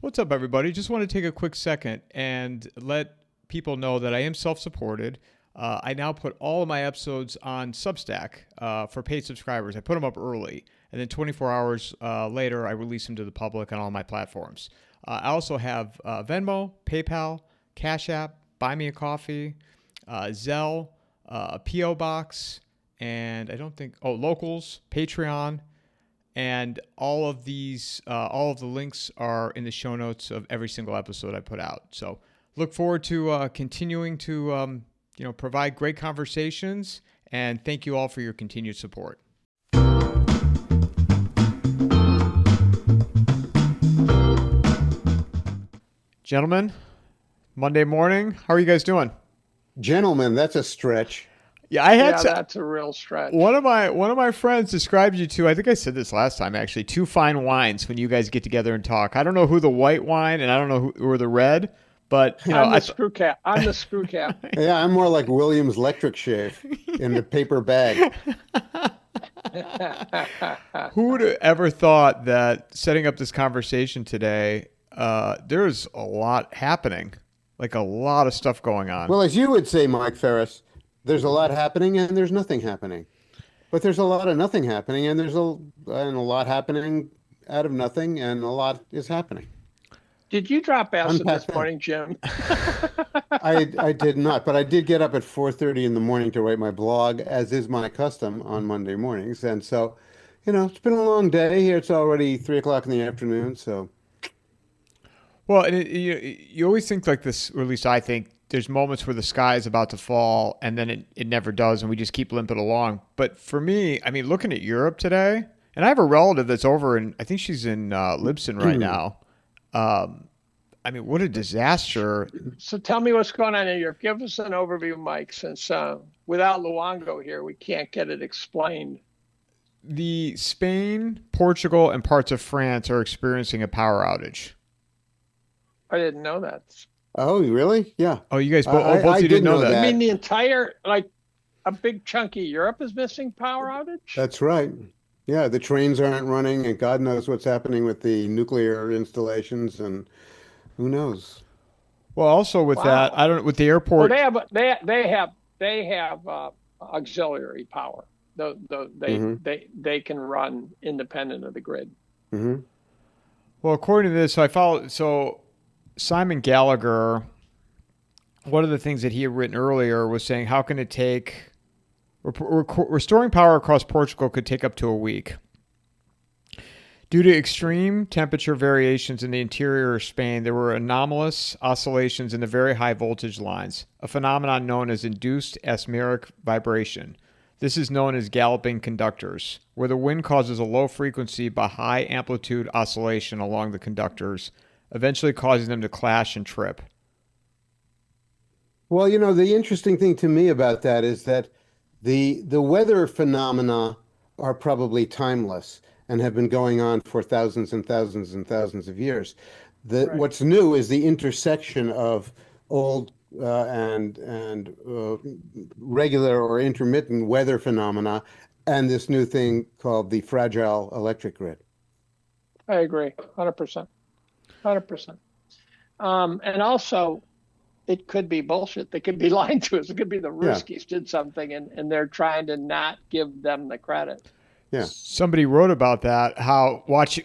What's up, everybody? Just want to take a quick second and let people know that I am self-supported. I now put all of my episodes on Substack for paid subscribers. I put them up early, and then 24 hours later, I release them to the public on all my platforms. I also have Venmo, PayPal, Cash App, Buy Me a Coffee, Zelle, a P.O. Box, and Locals, Patreon. And all of these, all of the links are in the show notes of every single episode I put out. So look forward to continuing to, provide great conversations. And thank you all for your continued support. Gentlemen, Monday morning. How are you guys doing? Gentlemen, that's a stretch. Yeah, that's a real stretch. One of my friends described you to, I think I said this last time actually, two fine wines when you guys get together and talk. I don't know who the white wine and I don't know who the red, but I'm the screw cap. I'm the screw cap. Yeah, I'm more like Williams Electric Shave in the paper bag. Who would have ever thought that setting up this conversation today, there's a lot happening, like a lot of stuff going on. Well, as you would say, Mike Ferris, there's a lot happening and there's nothing happening. But there's a lot of nothing happening and there's a lot happening out of nothing and a lot is happening. Did you drop acid this morning, Jim? I did not, but I did get up at 4:30 in the morning to write my blog, as is my custom on Monday mornings. And so, it's been a long day here. It's already 3:00 in the afternoon. So, well, and you always think like this, or at least I think, there's moments where the sky is about to fall and then it never does and we just keep limping along. But for me, I mean, looking at Europe today, and I have a relative that's over I think she's in Libsyn right now. I mean, what a disaster. So tell me what's going on in Europe. Give us an overview, Mike, since without Luongo here, we can't get it explained. The Spain, Portugal, and parts of France are experiencing a power outage. I didn't know that. oh, really? Yeah. Oh, you guys both you did didn't know know that. I mean, the entire, a big chunk of Europe is missing power outage? That's right. Yeah, the trains aren't running, and God knows what's happening with the nuclear installations, and who knows? Well, also with that, I don't with the airport. Well, they have auxiliary power. They can run independent of the grid. Mm-hmm. Well, according to this, so Simon Gallagher, one of the things that he had written earlier was saying, how can it take, restoring power across Portugal could take up to a week. Due to extreme temperature variations in the interior of Spain, there were anomalous oscillations in the very high voltage lines, a phenomenon known as induced asthmatic vibration. This is known as galloping conductors, where the wind causes a low frequency but high amplitude oscillation along the conductors, eventually causing them to clash and trip. Well, the interesting thing to me about that is that the weather phenomena are probably timeless and have been going on for thousands and thousands and thousands of years. Right. What's new is the intersection of old and regular or intermittent weather phenomena and this new thing called the fragile electric grid. I agree, 100%. 100%. And also, it could be bullshit. They could be lying to us. It could be the Ruskies did something and they're trying to not give them the credit. Yeah. Somebody wrote about that, how watch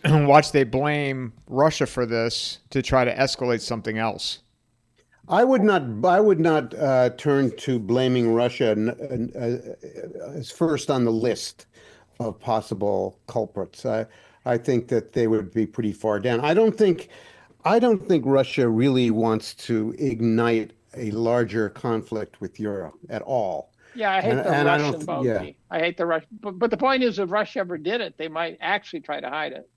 they blame Russia for this to try to escalate something else. I would not turn to blaming Russia as first on the list of possible culprits. I think that they would be pretty far down. I don't think Russia really wants to ignite a larger conflict with Europe at all. Yeah, I hate the Russian bogey. I hate the Russian. But the point is, if Russia ever did it, they might actually try to hide it.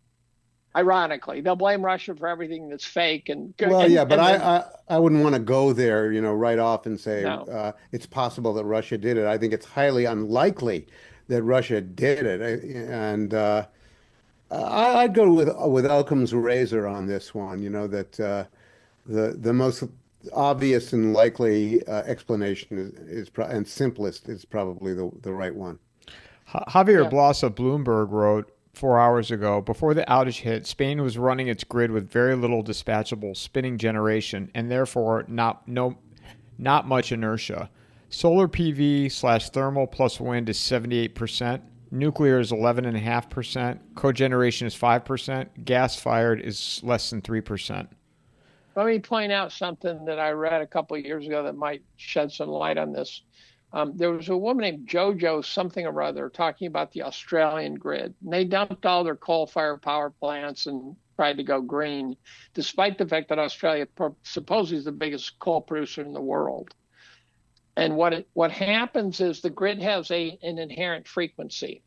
Ironically, they'll blame Russia for everything that's fake. But I wouldn't want to go there, right off and say it's possible that Russia did it. I think it's highly unlikely that Russia did it, and I'd go with Occam's razor on this one. That the most obvious and likely explanation is and simplest is probably the right one. Javier Blas of Bloomberg wrote, 4 hours ago. Before the outage hit, Spain was running its grid with very little dispatchable spinning generation and therefore not much inertia. Solar PV / thermal plus wind is 78%. Nuclear is 11.5%. Cogeneration is 5%. Gas-fired is less than 3%. Let me point out something that I read a couple of years ago that might shed some light on this. There was a woman named Jojo something or other talking about the Australian grid. And they dumped all their coal-fired power plants and tried to go green, despite the fact that Australia supposedly is the biggest coal producer in the world. And what happens is the grid has an inherent frequency.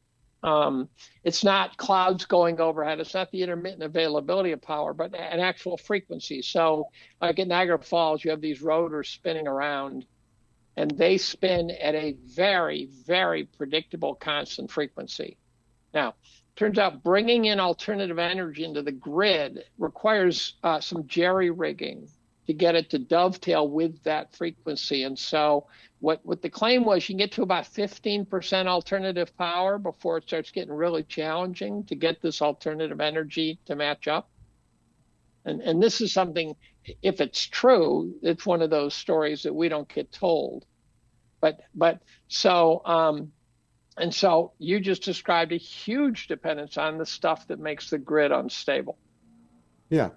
It's not clouds going overhead. It's not the intermittent availability of power, but an actual frequency. So like at Niagara Falls, you have these rotors spinning around, and they spin at a very, very predictable constant frequency. Now, turns out bringing in alternative energy into the grid requires some jerry-rigging to get it to dovetail with that frequency. And so what the claim was, you can get to about 15% alternative power before it starts getting really challenging to get this alternative energy to match up. And this is something, if it's true, it's one of those stories that we don't get told. And so you just described a huge dependence on the stuff that makes the grid unstable. Yeah,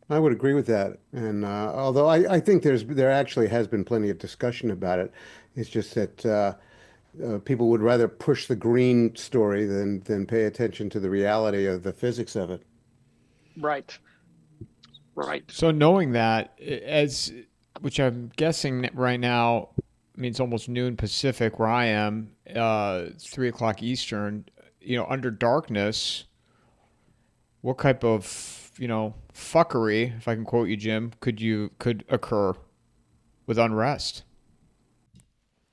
I would agree with that. And although I think there actually has been plenty of discussion about it, it's just that people would rather push the green story than pay attention to the reality of the physics of it. Right. So knowing that, which I'm guessing right now means almost noon Pacific where I am, 3 o'clock Eastern, under darkness, what type of, fuckery, if I can quote you, Jim, could occur with unrest?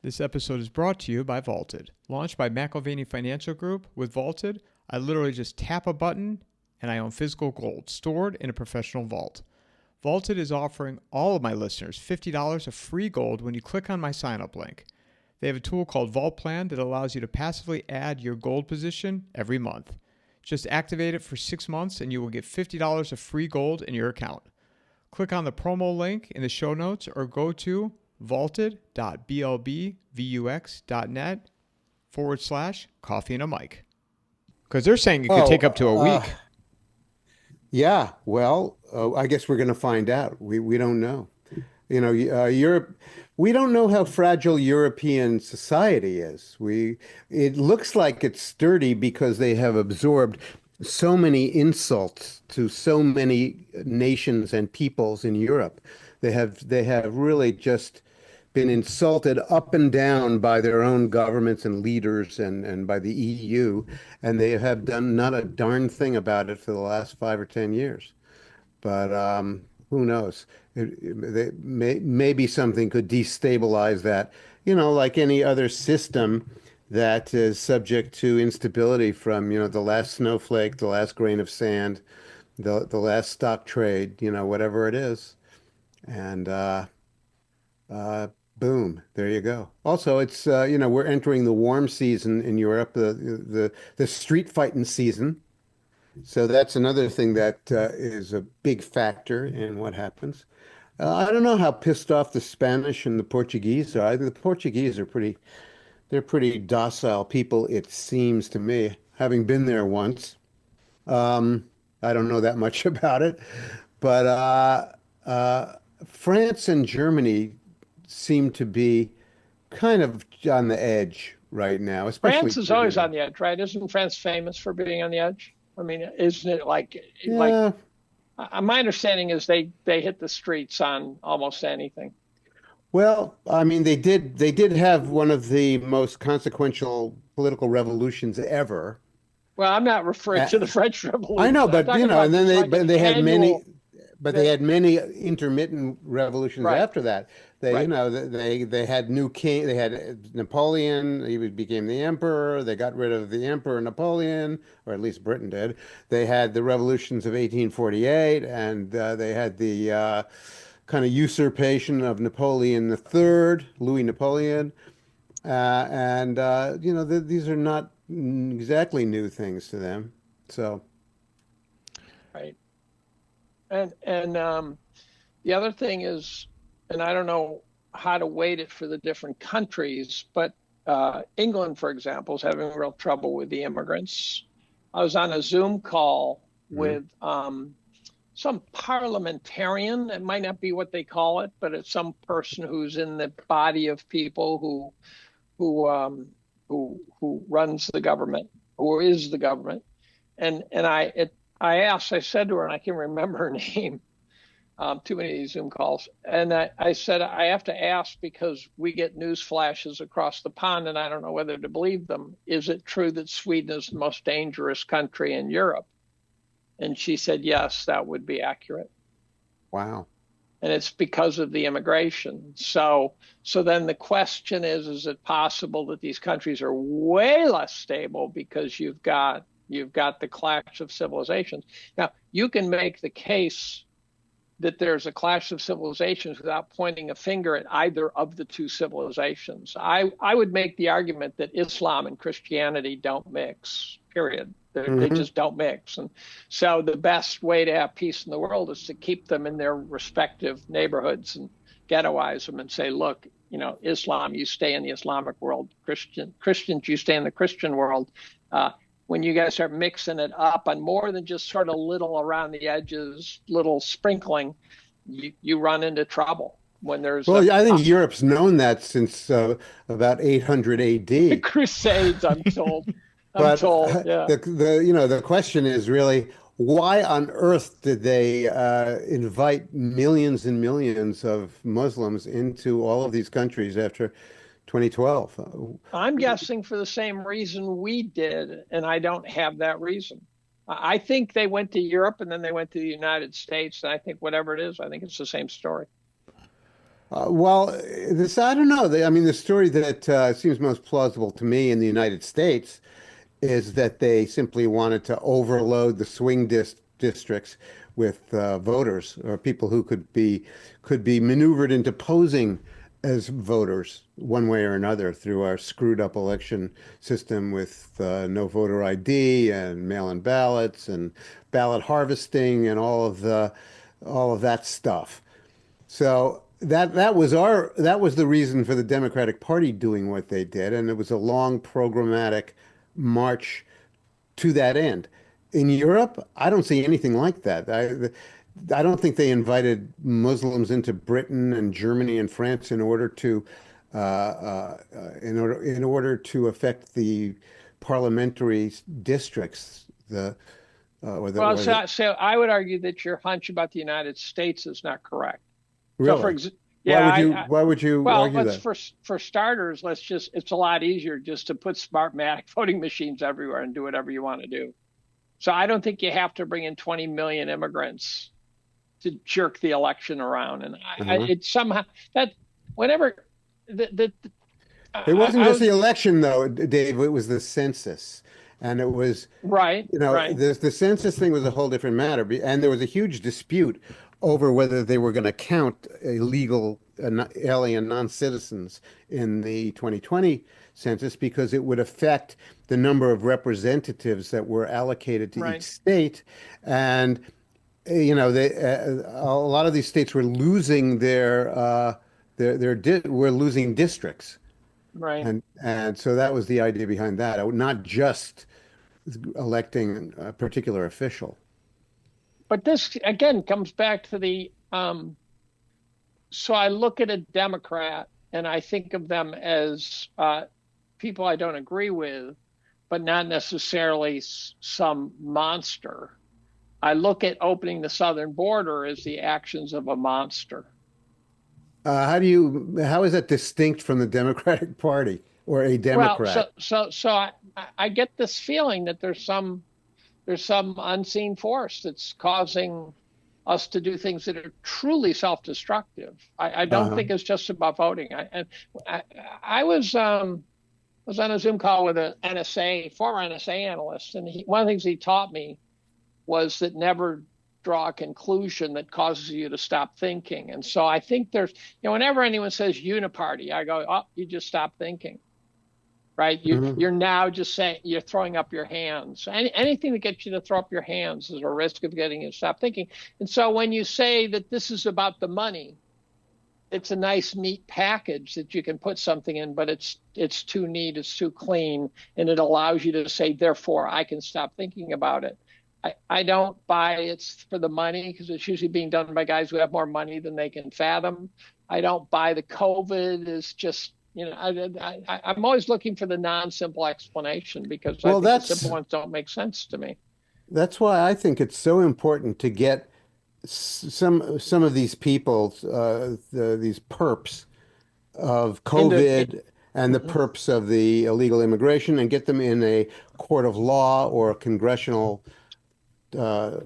This episode is brought to you by Vaulted. Launched by McIlvaney Financial Group, with Vaulted, I literally just tap a button and I own physical gold stored in a professional vault. Vaulted is offering all of my listeners $50 of free gold when you click on my sign-up link. They have a tool called Vault Plan that allows you to passively add your gold position every month. Just activate it for 6 months and you will get $50 of free gold in your account. Click on the promo link in the show notes or go to vaulted.blbvux.net/coffeeandamike. Because they're saying it could take up to a week. Yeah, well, I guess we're going to find out. We don't know. Europe. We don't know how fragile European society is. It looks like it's sturdy because they have absorbed so many insults to so many nations and peoples in Europe. They have really just been insulted up and down by their own governments and leaders and by the EU, and they have done not a darn thing about it for the last 5 or 10 years. But who knows? Maybe something could destabilize that, like any other system that is subject to instability from, the last snowflake, the last grain of sand, the last stock trade, whatever it is. And boom, there you go. Also, it's, we're entering the warm season in Europe, the street fighting season. So that's another thing that is a big factor in what happens. I don't know how pissed off the Spanish and the Portuguese are. The Portuguese are they're pretty docile people, it seems to me, having been there once. I don't know that much about it, but France and Germany seem to be kind of on the edge right now, especially France is always on the edge, right? Isn't France famous for being on the edge? I mean, isn't it like my understanding is they hit the streets on almost anything. Well, I mean, they did have one of the most consequential political revolutions ever. Well, I'm not referring to the French Revolution. I know, but and then they had many, but they had many intermittent revolutions after that. They had new king. They had Napoleon. He became the emperor. They got rid of the emperor Napoleon, or at least Britain did. They had the revolutions of 1848, and they had the kind of usurpation of Napoleon III, Louis Napoleon, these are not exactly new things to them. So, right. And the other thing is, and I don't know how to weight it for the different countries, but England, for example, is having real trouble with the immigrants. I was on a Zoom call with some parliamentarian. It might not be what they call it, but it's some person who's in the body of people who runs the government, who is the government. And I asked, I said to her, and I can't remember her name, too many of these Zoom calls. And I said, I have to ask because we get news flashes across the pond and I don't know whether to believe them. Is it true that Sweden is the most dangerous country in Europe? And she said, yes, that would be accurate. wow. And it's because of the immigration. So then the question is it possible that these countries are way less stable because you've got the clash of civilizations? Now, you can make the case that there's a clash of civilizations without pointing a finger at either of the two civilizations. I would make the argument that Islam and Christianity don't mix, period. They just don't mix. And so the best way to have peace in the world is to keep them in their respective neighborhoods and ghettoize them and say, look, Islam, you stay in the Islamic world. Christians, you stay in the Christian world. When you guys start mixing it up on more than just sort of little around the edges, little sprinkling, you run into trouble. When there's I think Europe's known that since about 800 the AD. Crusades, I'm told. But yeah. the question is really, why on earth did they invite millions and millions of Muslims into all of these countries after 2012? I'm guessing for the same reason we did, and I don't have that reason. I think they went to Europe and then they went to the United States, and I think whatever it is, I think it's the same story. I don't know. The story that seems most plausible to me in the United States is that they simply wanted to overload the swing districts with voters or people who could be maneuvered into posing as voters one way or another through our screwed up election system with no voter ID and mail-in ballots and ballot harvesting and all of that stuff. So that was the reason for the Democratic Party doing what they did, and it was a long programmatic march to that end. In Europe, I don't see anything like that. I don't think they invited Muslims into Britain and Germany and France in order to affect the parliamentary districts. So I would argue that your hunch about the United States is not correct. Really? So why would you argue that? For starters, it's a lot easier just to put Smartmatic voting machines everywhere and do whatever you want to do. So I don't think you have to bring in 20 million immigrants to jerk the election around. And it's somehow that whenever it wasn't just the election though, Dave, it was the census. And it was right. The census thing was a whole different matter. And there was a huge dispute over whether they were going to count illegal alien non-citizens in the 2020 census because it would affect the number of representatives that were allocated to each state. And, a lot of these states were losing were losing districts. Right. And so that was the idea behind that, not just electing a particular official. But this, again, comes back to the, so I look at a Democrat and I think of them as people I don't agree with, but not necessarily some monster. I look at opening the southern border as the actions of a monster. How is that distinct from the Democratic Party or a Democrat? Well, so I get this feeling that there's some unseen force that's causing us to do things that are truly self-destructive. I don't think it's just about voting. I was on a Zoom call with a former NSA analyst, and one of the things he taught me was that never draw a conclusion that causes you to stop thinking. And so I think there's, whenever anyone says uniparty, I go, oh, you just stop thinking. right? You're now just saying, you're throwing up your hands. Anything that gets you to throw up your hands is a risk of getting you to stop thinking. And so when you say that this is about the money, it's a nice neat package that you can put something in, but it's too neat, it's too clean, and it allows you to say, therefore, I can stop thinking about it. I don't buy it's for the money, because it's usually being done by guys who have more money than they can fathom. I don't buy the COVID is just, I'm always looking for the non-simple explanation, because I think the simple ones don't make sense to me. That's why I think it's so important to get some of these people, these perps of COVID and the perps of the illegal immigration, and get them in a court of law or a congressional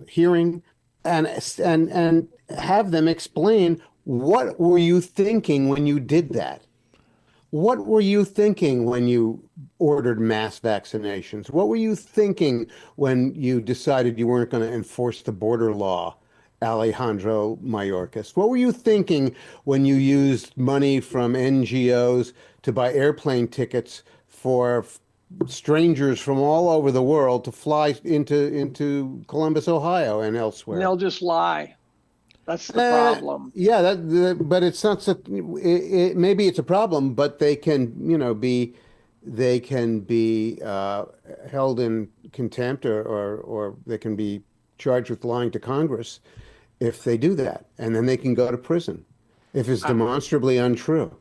hearing, and have them explain, what were you thinking when you did that? What were you thinking when you ordered mass vaccinations? What were you thinking when you decided you weren't going to enforce the border law, Alejandro Mayorkas? What were you thinking when you used money from NGOs to buy airplane tickets for strangers from all over the world to fly into Columbus, Ohio, and elsewhere? And they'll just lie. That's the problem. Yeah, but it's not so. Maybe it's a problem, but they can, be held in contempt, or they can be charged with lying to Congress if they do that, and then they can go to prison if it's demonstrably untrue.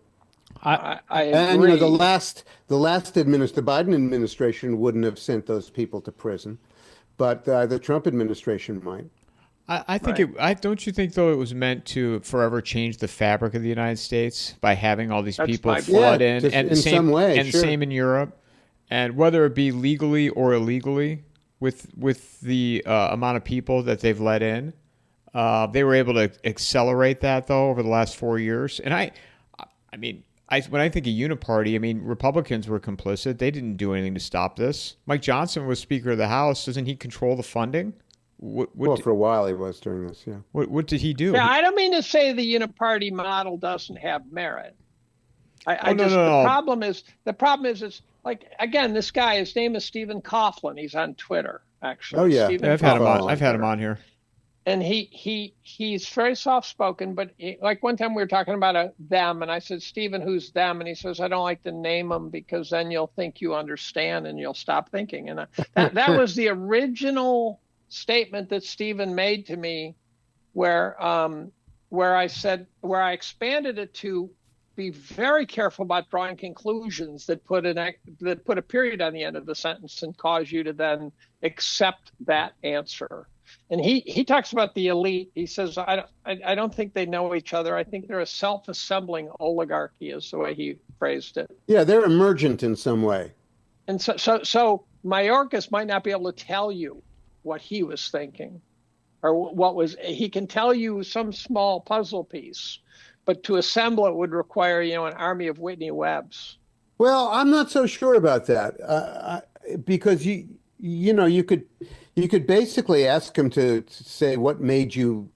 I agree. And the Biden administration wouldn't have sent those people to prison, but the Trump administration might. I think don't you think, though, it was meant to forever change the fabric of the United States by having all these people flood in, and some way, and same in Europe, and whether it be legally or illegally, with the amount of people that they've let in, they were able to accelerate that, though, over the last 4 years. And I mean, when I think of uniparty, I mean, Republicans were complicit. They didn't do anything to stop this. Mike Johnson was Speaker of the House. Doesn't he control the funding? Well, for a while he was during this, yeah. What did he do? Yeah, I don't mean to say the uniparty model doesn't have merit. No. The problem is it's like, again, this guy, his name is Stephen Coughlin. He's on Twitter, actually. Oh yeah, I've had him on here. And he's very soft spoken, but like one time we were talking about them, and I said, Stephen, who's them? And he says, I don't like to name them because then you'll think you understand and you'll stop thinking. And that was the original statement that Stephen made to me, where I expanded it to be very careful about drawing conclusions that put a period on the end of the sentence and cause you to then accept that answer. And he talks about the elite. He says, I don't think they know each other. I think they're a self-assembling oligarchy, is the way he phrased it. Yeah, they're emergent in some way. And so Mayorkas might not be able to tell you what he was thinking, or he can tell you some small puzzle piece, but to assemble it would require, an army of Whitney Webbs. Well, I'm not so sure about that, because you could basically ask him to say, what made you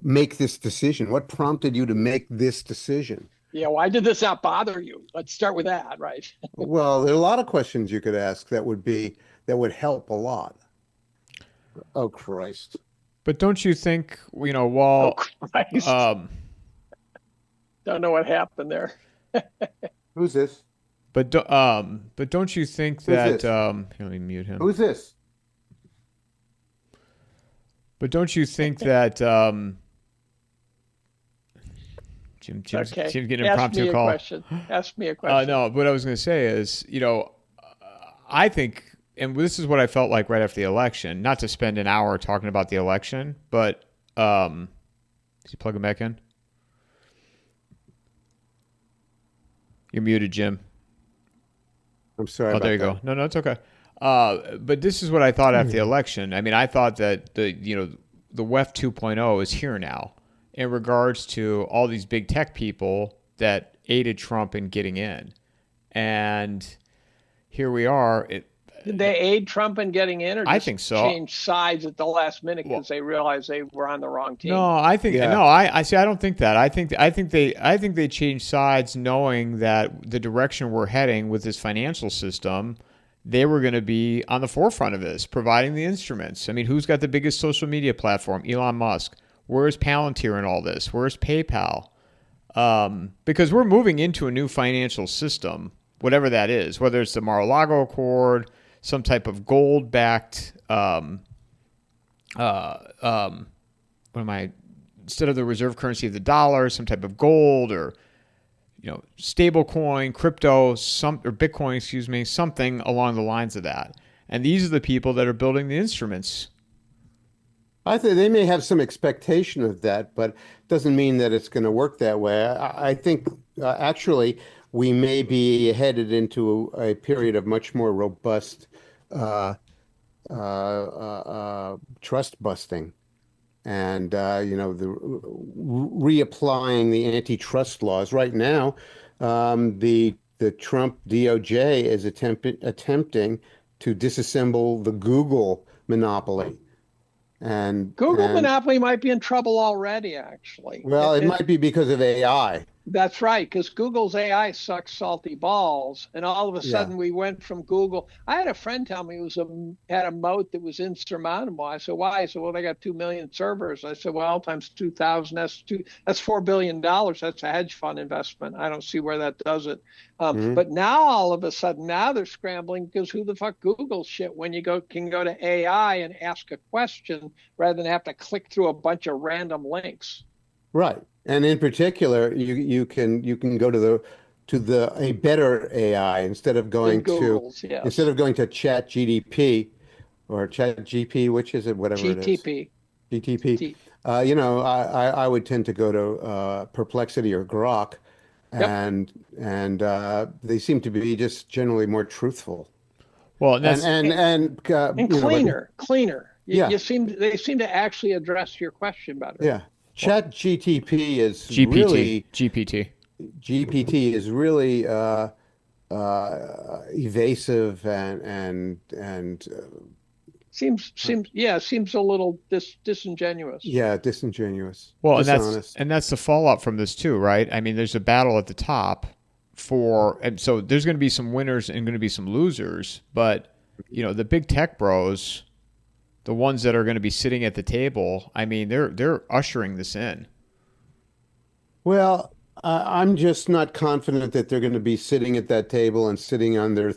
make this decision? What prompted you to make this decision? Yeah, why did this not bother you? Let's start with that, right? Well, there are a lot of questions you could ask that would help a lot. Oh, Christ. But don't you think, while... Oh, Christ. Don't know what happened there. Who's this? But don't you think that... Here, let me mute him. Who's this? But don't you think that... Jim's getting an impromptu call. Ask me a question. No, what I was going to say is, I think... And this is what I felt like right after the election, not to spend an hour talking about the election, but is he plugging back in? You're muted, Jim. I'm sorry. Oh, there you go. No, it's okay. But this is what I thought after the election. I mean, I thought that the WEF 2.0 is here now in regards to all these big tech people that aided Trump in getting in. And here we are. Did they aid Trump in getting in, or I just think so. change sides at the last minute Well, because they realized they were on the wrong team? no, I think Yeah. no. I see. I don't think that. I think they changed sides, knowing that the direction we're heading with this financial system, they were going to be on the forefront of this, providing the instruments. I mean, who's got the biggest social media platform? Elon Musk. Where's Palantir in all this? Where's PayPal? Because we're moving into a new financial system, whatever that is, whether it's the Mar-a-Lago Accord, some type of gold-backed, instead of the reserve currency of the dollar, some type of gold or, stable coin, crypto, or Bitcoin, excuse me, something along the lines of that. And these are the people that are building the instruments. I think they may have some expectation of that, but doesn't mean that it's going to work that way. I think actually we may be headed into a period of much more robust trust busting, and the reapplying the antitrust laws. Right now, the Trump DOJ is attempting to disassemble the Google monopoly. And Google monopoly might be in trouble already, actually. Well, it might be because of AI. That's right, because Google's AI sucks salty balls, and all of a sudden we went from Google. I had a friend tell me it had a moat that was insurmountable. I said, "Why?" He said, "Well, they got 2 million servers." I said, "Well, times 2,000, that's $4 billion. That's a hedge fund investment. I don't see where that does it." But now all of a sudden, now they're scrambling because who the fuck Googles shit when you can go to AI and ask a question rather than have to click through a bunch of random links. Right. And in particular, you can go to a better AI instead of going to Chat GDP or Chat GP, which is it, whatever GTP. it is. GTP. I would tend to go to Perplexity or Grok, and they seem to be just generally more truthful. Well, and cleaner. They seem to actually address your question better. Yeah. Chat GTP is GPT is really evasive and seems a little disingenuous. Yeah, disingenuous. Well, dishonest. and that's the fallout from this too, right? I mean, there's a battle at the top and so there's going to be some winners and going to be some losers, but the big tech bros, the ones that are going to be sitting at the table, I mean, they're ushering this in. Well, I'm just not confident that they're going to be sitting at that table and sitting on their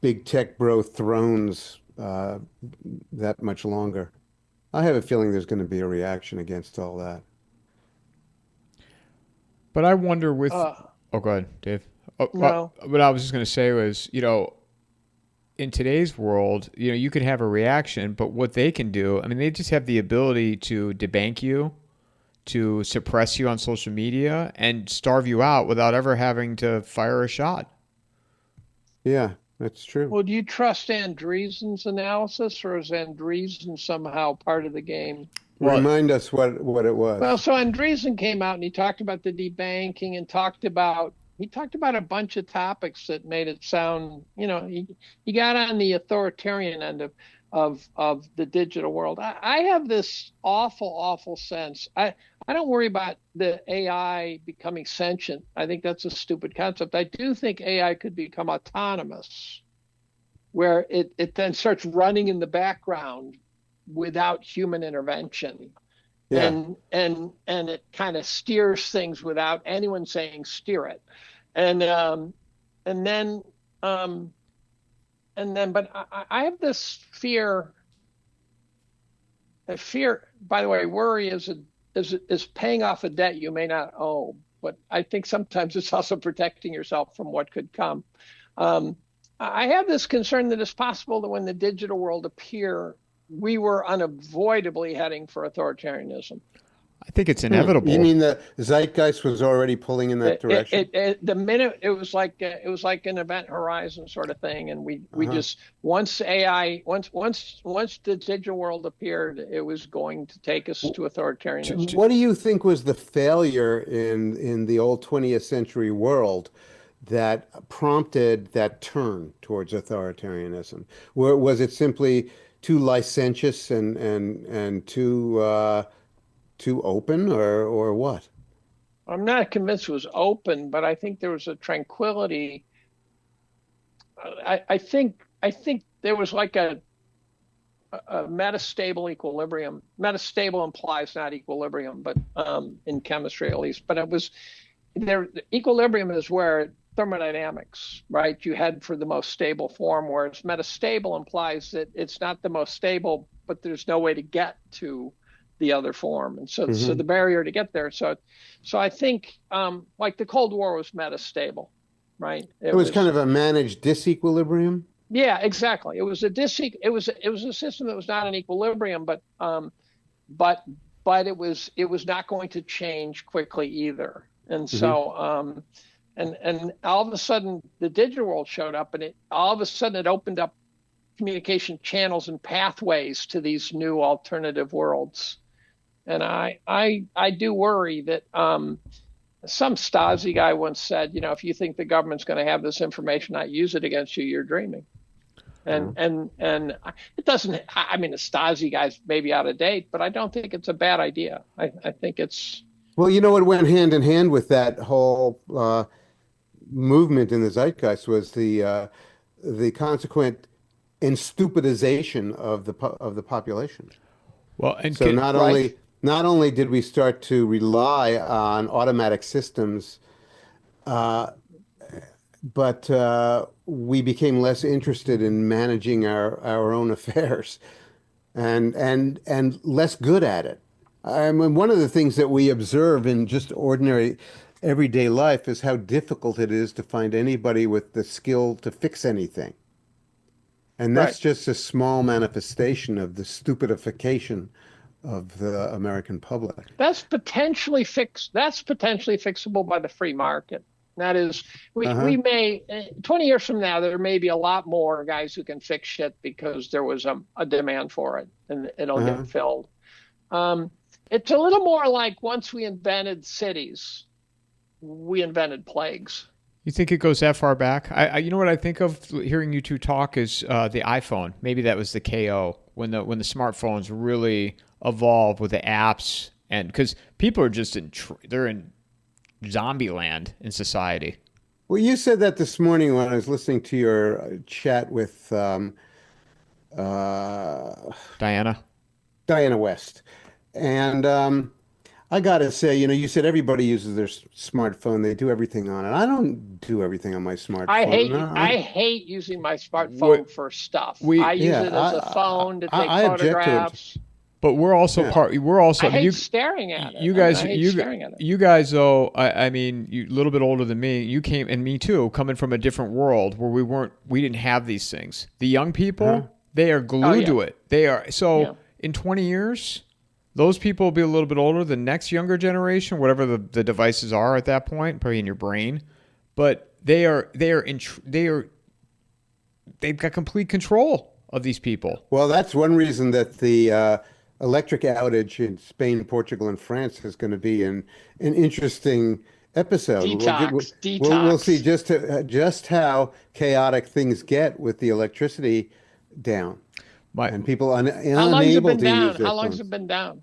big tech bro thrones that much longer. I have a feeling there's going to be a reaction against all that. But I wonder with go ahead, Dave. No. What I was just going to say was, in today's world, you could have a reaction, but what they can do, I mean, they just have the ability to debank you, to suppress you on social media, and starve you out without ever having to fire a shot. Yeah, that's true. Well, do you trust Andreessen's analysis, or is Andreessen somehow part of the game? Remind us what it was. Well, so Andreessen came out and he talked about the debanking and talked about a bunch of topics that made it sound, he got on the authoritarian end of the digital world. I have this awful sense. I don't worry about the AI becoming sentient. I think that's a stupid concept. I do think AI could become autonomous, where it then starts running in the background without human intervention. Yeah. And it kind of steers things without anyone saying steer it. But I have this fear. By the way, worry is paying off a debt you may not owe, but I think sometimes it's also protecting yourself from what could come. I have this concern that it's possible that when the digital world appear, we were unavoidably heading for authoritarianism. I think it's inevitable. You mean the zeitgeist was already pulling in that direction? The minute it was like an event horizon sort of thing, and we just once the digital world appeared, it was going to take us to authoritarianism. What do you think was the failure in the old 20th century world that prompted that turn towards authoritarianism? Was it simply too licentious and too open, or what? I'm not convinced it was open, but I think there was a tranquility. I think there was like a metastable equilibrium. Metastable implies not equilibrium, but in chemistry at least. But it was there. Equilibrium is where thermodynamics, right? You head for the most stable form, whereas metastable implies that it's not the most stable, but there's no way to get to the other form, and so the barrier to get there. So I think like the Cold War was metastable, right? It was kind of a managed disequilibrium. Yeah, exactly. It was a system that was not in equilibrium, but it was not going to change quickly either. And so and all of a sudden the digital world showed up, and all of a sudden it opened up communication channels and pathways to these new alternative worlds. And I do worry that some Stasi guy once said, if you think the government's going to have this information, not use it against you, you're dreaming. And it doesn't. I mean, the Stasi guy's maybe out of date, but I don't think it's a bad idea. I think it's. Well, what went hand in hand with that whole movement in the zeitgeist was the consequent instupidization of the population. Well, and so not only did we start to rely on automatic systems, but we became less interested in managing our own affairs, and less good at it. I mean, one of the things that we observe in just ordinary everyday life is how difficult it is to find anybody with the skill to fix anything. And that's just a small manifestation of the stupidification of the American public. That's potentially fixable by the free market. That is, we may 20 years from now there may be a lot more guys who can fix shit because there was a demand for it, and it'll get filled. It's a little more like once we invented cities, we invented plagues. You think it goes that far back? You know what I think of hearing you two talk is the iPhone. Maybe that was the KO when the smartphones really evolved with the apps, and because people are just they're in zombie land in society. Well, you said that this morning when I was listening to your chat with Diana West, and I gotta say, you said everybody uses their smartphone. They do everything on it. I don't do everything on my smartphone. I hate using my smartphone for stuff. I use it as a phone to take photographs. But we're also I hate staring at it. You guys, though, I mean, you a little bit older than me. You came, and me too, coming from a different world where we didn't have these things. The young people, they are glued to it. They are in 20 years. Those people will be a little bit older. The next younger generation, whatever the devices are at that point, probably in your brain, but they've got complete control of these people. Well, that's one reason that the electric outage in Spain, Portugal, and France is going to be an interesting episode. Detox. We'll see just how chaotic things get with the electricity down. And people unable to use it. How long has it been down?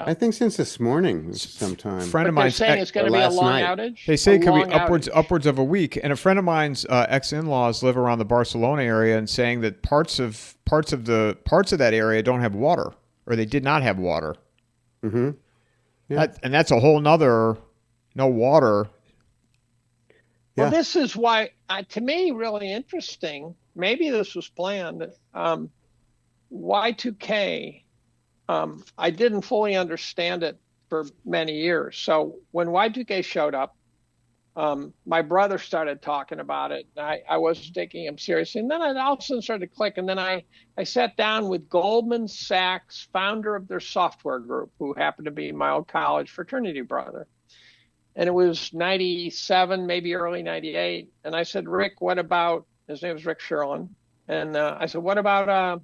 I think since this morning sometime. Friend of mine saying it's going to be a long outage. They say it could be upwards of a week. And a friend of mine's ex-in-laws live around the Barcelona area, and saying that parts of that area don't have water, or they did not have water. Mm-hmm. Yeah. And that's a whole nother no water. Well, this is why, to me, really interesting. Maybe this was planned. Y2K, I didn't fully understand it for many years. So when Y2K showed up, my brother started talking about it. I wasn't taking him seriously. And then it all of a sudden started to click. And then I sat down with Goldman Sachs, founder of their software group, who happened to be my old college fraternity brother. And it was 97, maybe early 98. And I said, Rick, what about, his name was Rick Sherlin. And I said, what about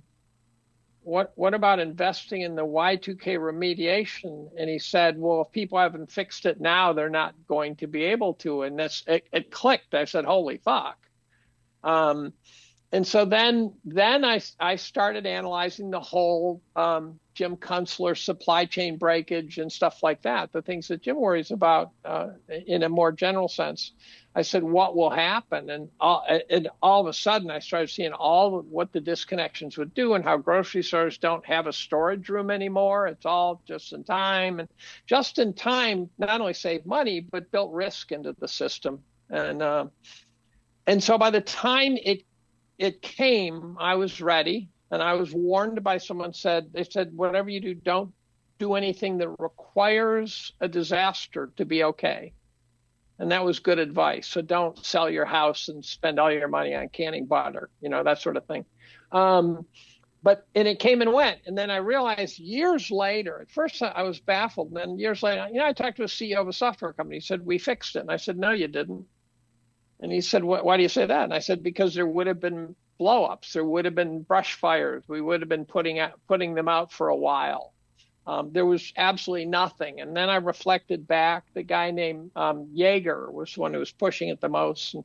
what about investing in the Y2K remediation? And he said, well, if people haven't fixed it now, they're not going to be able to. And it clicked. I said, holy fuck. And so then I started analyzing the whole Jim Kunstler supply chain breakage and stuff like that, the things that Jim worries about in a more general sense. I said, what will happen? And all of a sudden, I started seeing what the disconnections would do and how grocery stores don't have a storage room anymore. It's all just in time. And just in time not only saved money, but built risk into the system. And so by the time it came, I was ready. And I was warned by someone they said, whatever you do, don't do anything that requires a disaster to be okay. And that was good advice. So don't sell your house and spend all your money on canning butter, that sort of thing. And it came and went. And then I realized years later, at first I was baffled. And then years later, I talked to a CEO of a software company. He said, we fixed it. And I said, no, you didn't. And he said, why do you say that? And I said, because there would have been blowups. There would have been brush fires. We would have been putting them out for a while. There was absolutely nothing. And then I reflected back. The guy named Yeager was the one who was pushing it the most. And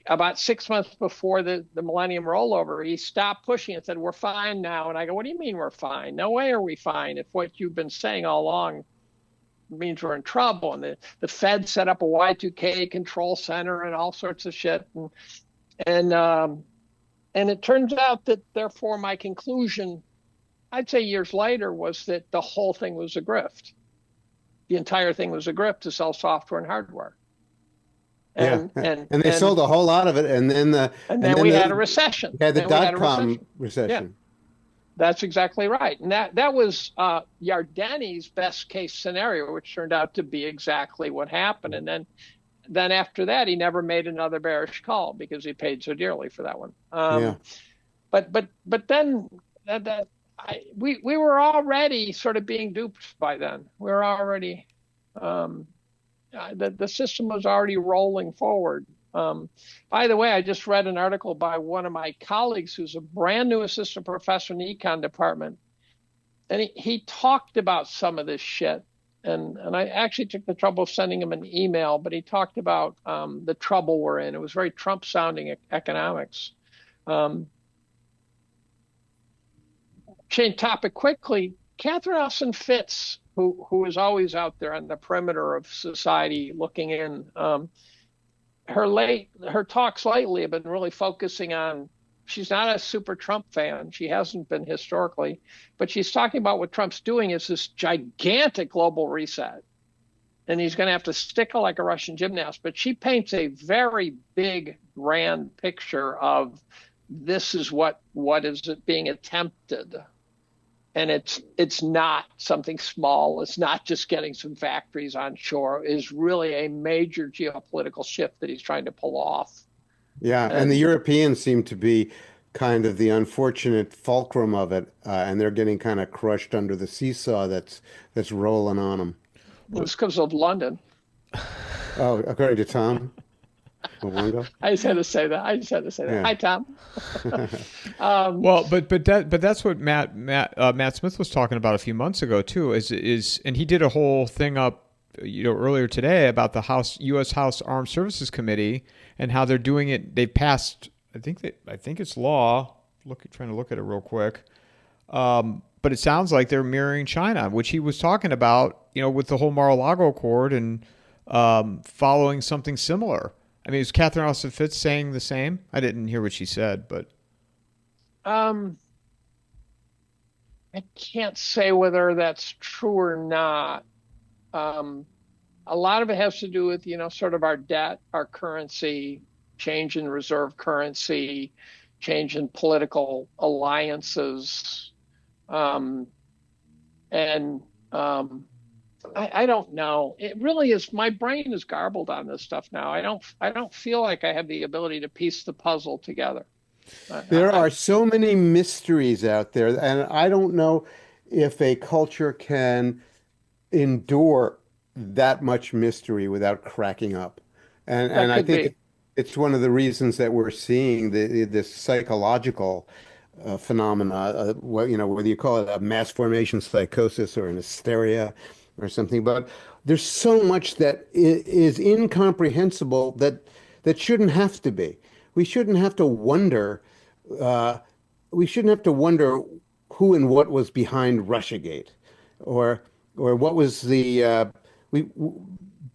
about 6 months before the millennium rollover, he stopped pushing and said, we're fine now. And I go, what do you mean we're fine? No way are we fine if what you've been saying all along means we're in trouble. And the Fed set up a Y2K control center and all sorts of shit. And it turns out that, therefore, my conclusion, I'd say years later, was that the whole thing was a grift. The entire thing was a grift to sell software and hardware. And they sold a whole lot of it, and then we had a recession. Yeah, the dot-com recession. Yeah, that's exactly right. And that was Yardeni's best case scenario, which turned out to be exactly what happened. And then after that, he never made another bearish call because he paid so dearly for that one. But then we were already sort of being duped by then. We were already the system was already rolling forward. By the way, I just read an article by one of my colleagues who's a brand new assistant professor in the econ department, and he talked about some of this shit. And I actually took the trouble of sending him an email, but he talked about the trouble we're in. It was very Trump-sounding economics. Change topic quickly. Catherine Austin Fitts, who is always out there on the perimeter of society looking in, her talks lately have been really focusing on, she's not a super Trump fan. She hasn't been historically, but she's talking about what Trump's doing is this gigantic global reset. And he's going to have to stickle like a Russian gymnast. But she paints a very big, grand picture of this is what is being attempted. And it's not something small. It's not just getting some factories on shore. It's really a major geopolitical shift that he's trying to pull off. Yeah, and the Europeans seem to be kind of the unfortunate fulcrum of it, and they're getting kind of crushed under the seesaw that's rolling on them. Well, it's because of London. Oh, according to Tom. I just had to say that. Yeah. Hi, Tom. Well, but that's what Matt Smith was talking about a few months ago too. And he did a whole thing up, earlier today about the U.S. House Armed Services Committee and how they're doing it. They passed, I think it's law. Trying to look at it real quick. But it sounds like they're mirroring China, which he was talking about, with the whole Mar-a-Lago Accord and following something similar. I mean, is Catherine Austin Fitts saying the same? I didn't hear what she said, but I can't say whether that's true or not. A lot of it has to do with, sort of our debt, our currency, change in reserve currency, change in political alliances, I don't know. It really is. My brain is garbled on this stuff now. I don't feel like I have the ability to piece the puzzle together. There are so many mysteries out there, and I don't know if a culture can endure that much mystery without cracking up. And I think it's one of the reasons that we're seeing this psychological phenomena, whether you call it a mass formation psychosis or an hysteria or something. But there's so much that is incomprehensible that shouldn't have to be. We shouldn't have to wonder. Uh, we shouldn't have to wonder who and what was behind Russiagate, or what was the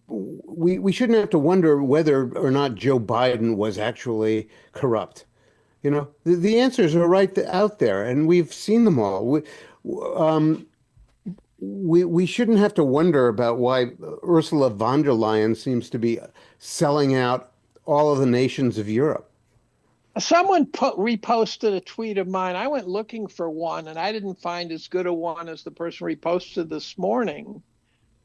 we shouldn't have to wonder whether or not Joe Biden was actually corrupt. The answers are out there, and we've seen them all. We shouldn't have to wonder about why Ursula von der Leyen seems to be selling out all of the nations of Europe. Someone reposted a tweet of mine. I went looking for one, and I didn't find as good a one as the person reposted this morning,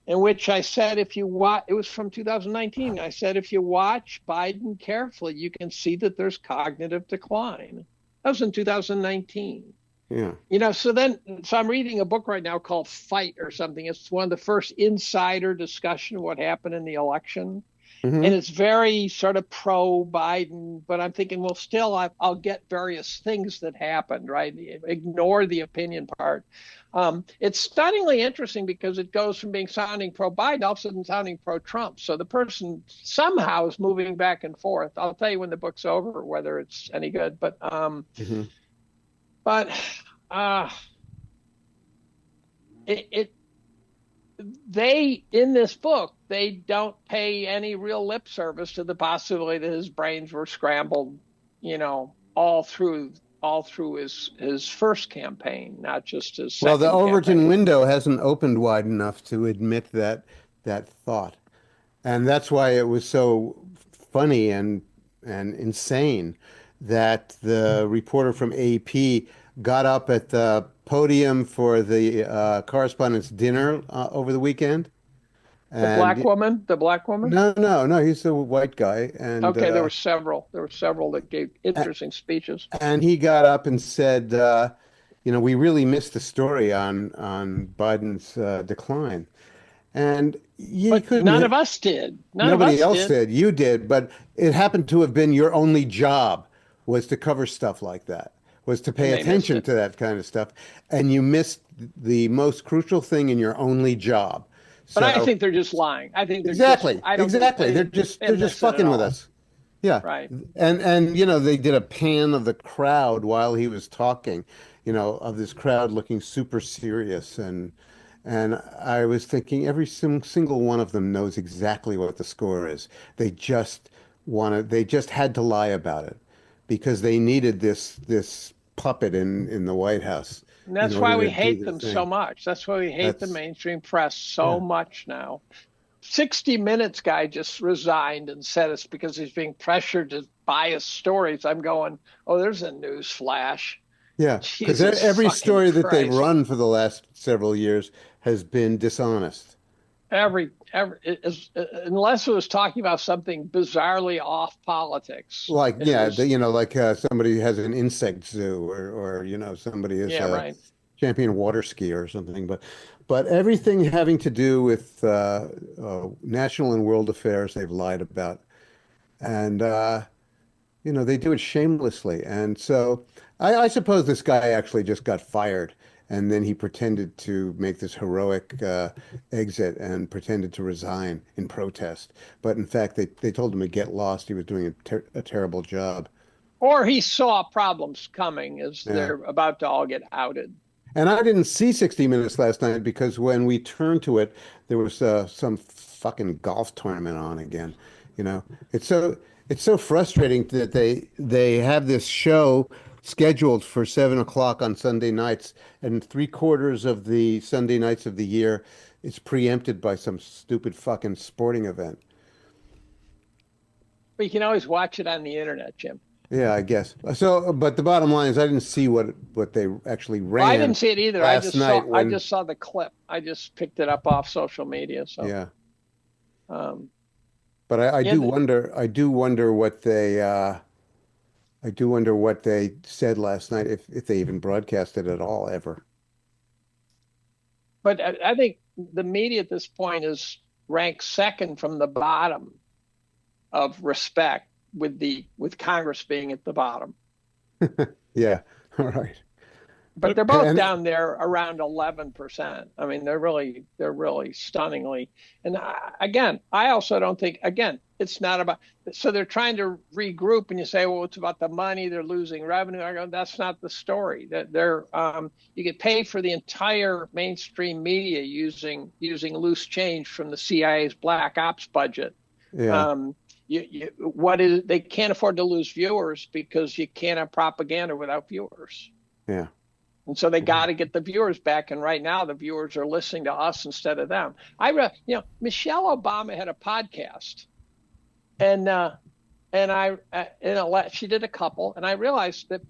in which I said, if you watch, it was from 2019. I said, if you watch Biden carefully, you can see that there's cognitive decline. That was in 2019. Yeah. So I'm reading a book right now called Fight or something. It's one of the first insider discussion of what happened in the election. Mm-hmm. And it's very sort of pro Biden, but I'm thinking, well, still, I'll get various things that happened, right? Ignore the opinion part. It's stunningly interesting because it goes from sounding pro Biden, all of a sudden sounding pro Trump. So the person somehow is moving back and forth. I'll tell you when the book's over whether it's any good. But Mm-hmm. They, in this book, they don't pay any real lip service to the possibility that his brains were scrambled, all through his first campaign, not just his second. Well, the Overton campaign. window hasn't opened wide enough to admit that thought, and that's why it was so funny and insane that the reporter from AP got up at the podium for the correspondents' dinner over the weekend. The black woman? No, he's a white guy. And okay, there were several. There were several that gave interesting speeches. And he got up and said, we really missed the story on Biden's decline. And none of us did. Nobody else did. You did, but it happened to have been your only job was to cover stuff like that, was to pay attention to that kind of stuff. And you missed the most crucial thing in your only job. But I think they're just lying. I think they're exactly. They're just fucking with us. Yeah. Right. And they did a pan of the crowd while he was talking, of this crowd looking super serious. And I was thinking every single one of them knows exactly what the score is. They just had to lie about it because they needed this puppet in the White House. And that's why we hate them so much. That's why we hate the mainstream press so much now. 60 Minutes guy just resigned and said it's because he's being pressured to bias stories. I'm going, there's a news flash. Yeah, because every story that they've run for the last several years has been dishonest. Unless it was talking about something bizarrely off politics. Like, somebody has an insect zoo or somebody is a champion water skier or something. But everything having to do with national and world affairs, they've lied about. And, they do it shamelessly. And so I suppose this guy actually just got fired. And then he pretended to make this heroic exit and pretended to resign in protest. But in fact, they told him to get lost. He was doing a terrible job. Or he saw problems coming as they're about to all get outed. And I didn't see 60 Minutes last night because when we turned to it, there was some fucking golf tournament on again. It's so frustrating that they have this show scheduled for 7:00 on Sunday nights, and 3/4 of the Sunday nights of the year is preempted by some stupid fucking sporting event. But you can always watch it on the internet, Jim. Yeah, I guess. So, but the bottom line is, I didn't see what they actually ran. I didn't see it either. I just saw the clip. I just picked it up off social media. So yeah. But I do wonder. I do wonder what they. I do wonder what they said last night, if they even broadcast it at all, ever. But I think the media at this point is ranked second from the bottom of respect, with Congress being at the bottom. Yeah, All right. But they're both And down there around 11%. I mean, they're really stunningly. And again, I also don't think, again, it's not about, so they're trying to regroup and you say, well, it's about the money, they're losing revenue. I go, that's not the story. That you get paid for the entire mainstream media using loose change from the CIA's black ops budget. yeah, They can't afford to lose viewers because you can't have propaganda without viewers. yeah. And so they got to get the viewers back. And right now, the viewers are listening to us instead of them. Michelle Obama had a podcast, and she did a couple, and I realized that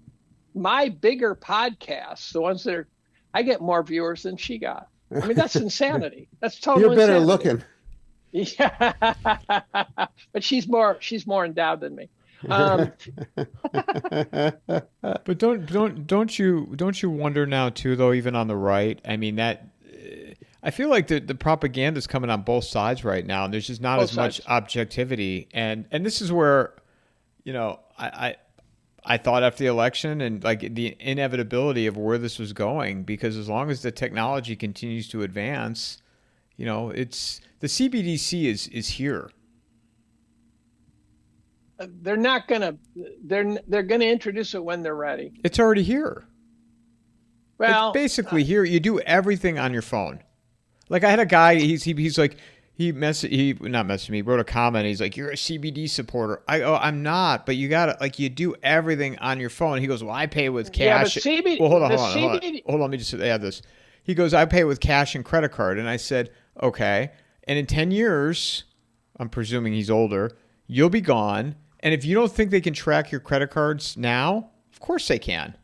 my bigger podcasts, the ones that I get more viewers than she got. I mean, that's insanity. That's total. You're better insanity. looking. Yeah, but she's more endowed than me. But don't you wonder now too, though, even on the right? I mean, that I feel like the propaganda is coming on both sides right now, and there's just not as much objectivity. And this is where, I thought after the election and like the inevitability of where this was going, because as long as the technology continues to advance, it's the CBDC is here. They're not gonna. They're gonna introduce it when they're ready. It's already here. Well, it's basically here. You do everything on your phone. Like I had a guy. He's like he not messaged me. He wrote a comment. He's like, "You're a CBD supporter." I go, "I'm not." But you gotta you do everything on your phone. He goes, "Well, I pay with cash." Yeah, but well, hold on. Hold on. Let me just add this. He goes, "I pay with cash and credit card," and I said, "Okay." And in 10 years, I'm presuming he's older, you'll be gone. And if you don't think they can track your credit cards now, of course they can.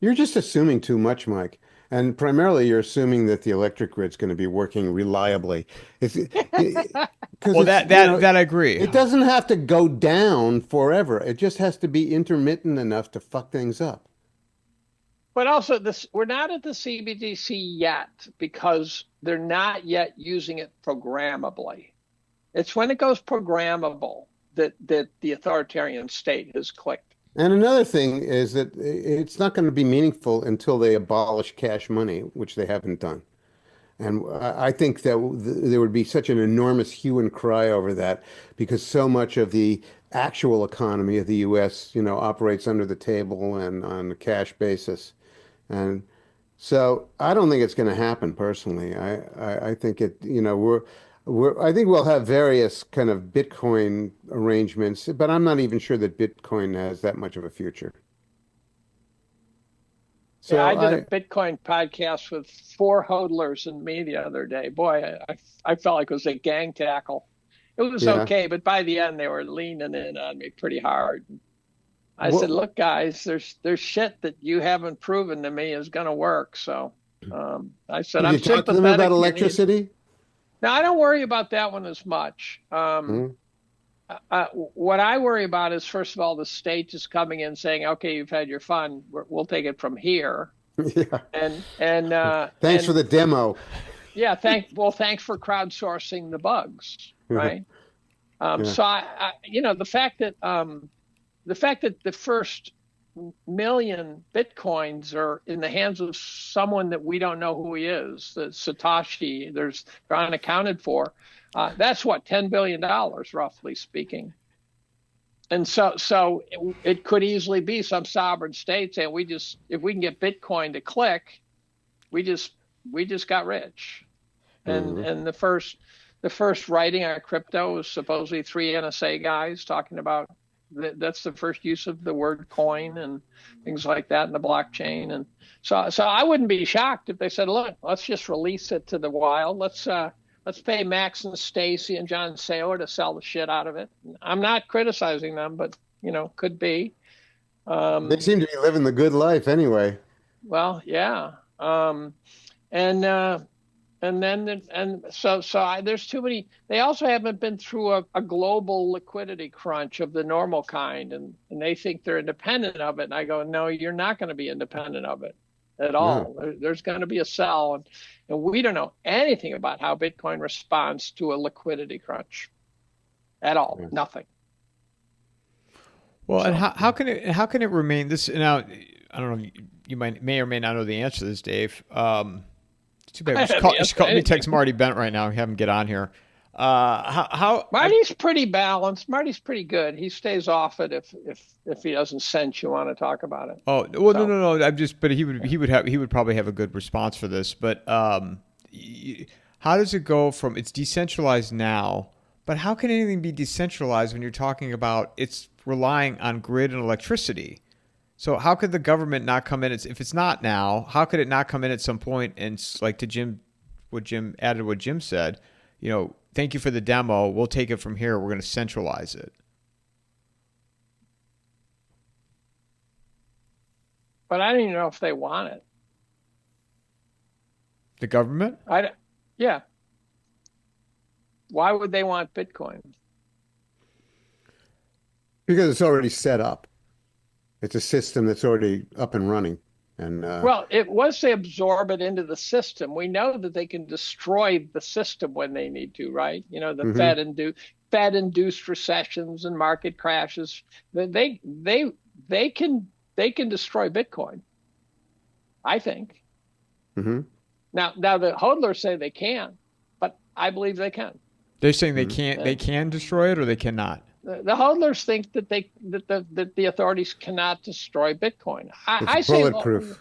You're just assuming too much, Mike. And primarily, you're assuming that the electric grid's going to be working reliably. That I agree. It doesn't have to go down forever. It just has to be intermittent enough to fuck things up. But also, we're not at the CBDC yet because they're not yet using it programmably. It's when it goes programmable that the authoritarian state has clicked. And another thing is that it's not going to be meaningful until they abolish cash money, which they haven't done. And I think that there would be such an enormous hue and cry over that because so much of the actual economy of the U.S., operates under the table and on a cash basis. And so I don't think it's going to happen personally. I think I think we'll have various kind of Bitcoin arrangements, but I'm not even sure that Bitcoin has that much of a future. So yeah, I did a Bitcoin podcast with 4 hodlers and me the other day. Boy, I felt like it was a gang tackle. It was okay, but by the end they were leaning in on me pretty hard. I said, "Look, guys, there's shit that you haven't proven to me is going to work." So I said, "I'm sympathetic." Did you talk to them about electricity? Now, I don't worry about that one as much. What I worry about is, first of all, the state just coming in saying, "Okay, you've had your fun. We'll take it from here." Yeah. And thanks for the demo. Yeah, thanks for crowdsourcing the bugs, right? So the fact that the first million Bitcoins are in the hands of someone that we don't know who he is, that Satoshi, they're unaccounted for. That's what, $10 billion, roughly speaking. And so it could easily be some sovereign state saying, if we can get Bitcoin to click, we just got rich. And the first writing on crypto was supposedly 3 NSA guys talking about that's the first use of the word coin and things like that in the blockchain. And so I wouldn't be shocked if they said, "Look, let's just release it to the wild. Let's pay Max and Stacy and John Saylor to sell the shit out of it." I'm not criticizing them, but could be. They seem to be living the good life anyway. Well, yeah. So there's too many. They also haven't been through a global liquidity crunch of the normal kind, and they think they're independent of it. And I go, no, you're not going to be independent of it at all. No. There's going to be a sell, and we don't know anything about how Bitcoin responds to a liquidity crunch at all. Yeah. Nothing. Well, and how can it remain this now? I don't know. you may or may not know the answer to this, Dave. Too bad. Let me text Marty Bent right now and have him get on here. How Marty's pretty balanced. Marty's pretty good. He stays off it if he doesn't sense you want to talk about it. Oh well, so. No. But he would probably have a good response for this. But how does it go from it's decentralized now? But how can anything be decentralized when you're talking about it's relying on grid and electricity? So how could the government not come in? If it's not now, how could it not come in at some point and like to what Jim said, thank you for the demo. We'll take it from here. We're going to centralize it. But I don't even know if they want it. The government? Yeah. Why would they want Bitcoin? Because it's already set up. It's a system that's already up and running. And well, once they absorb it into the system, we know that they can destroy the system when they need to, right? The Fed-induced recessions and market crashes. They can destroy Bitcoin, I think. Mm-hmm. Now the hodlers say they can, but I believe they can. They're saying they can't. They can destroy it, or they cannot. The hodlers think that the authorities cannot destroy Bitcoin. I say bulletproof.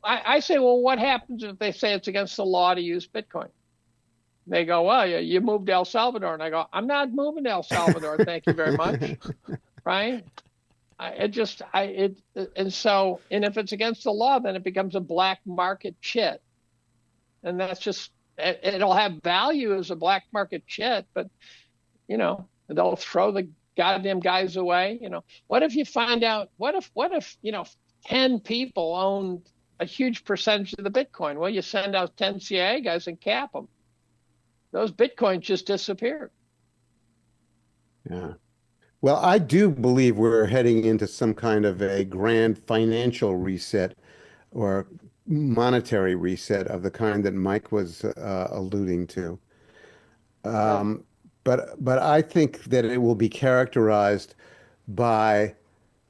I say, well, what happens if they say it's against the law to use Bitcoin? They go, well, you moved to El Salvador, and I go, I'm not moving to El Salvador. Thank you very much. Right? And if it's against the law, then it becomes a black market chit, and that's just it'll have value as a black market chit, but they'll throw the goddamn guys away. What if you find out? What if 10 people own a huge percentage of the Bitcoin? Well, you send out 10 CIA guys and cap them. Those Bitcoins just disappear. Yeah. Well, I do believe we're heading into some kind of a grand financial reset or monetary reset of the kind that Mike was alluding to. But I think that it will be characterized by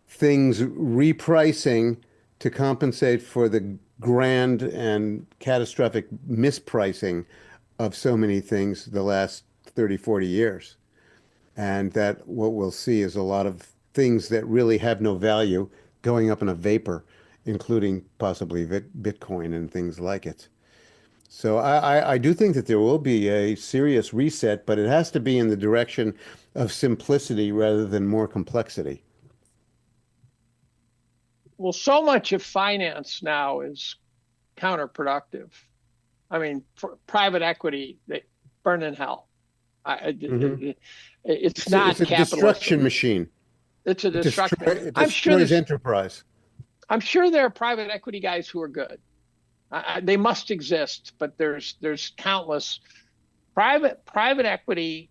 things repricing to compensate for the grand and catastrophic mispricing of so many things the last 30, 40 years. And that what we'll see is a lot of things that really have no value going up in a vapor, including possibly Bitcoin and things like it. So I do think that there will be a serious reset, but it has to be in the direction of simplicity rather than more complexity. Well, so much of finance now is counterproductive. I mean, for private equity, they burn in hell. It's not a destruction machine. It's a destruction. It destroys enterprise. I'm sure there are private equity guys who are good. They must exist, but there's countless private equity.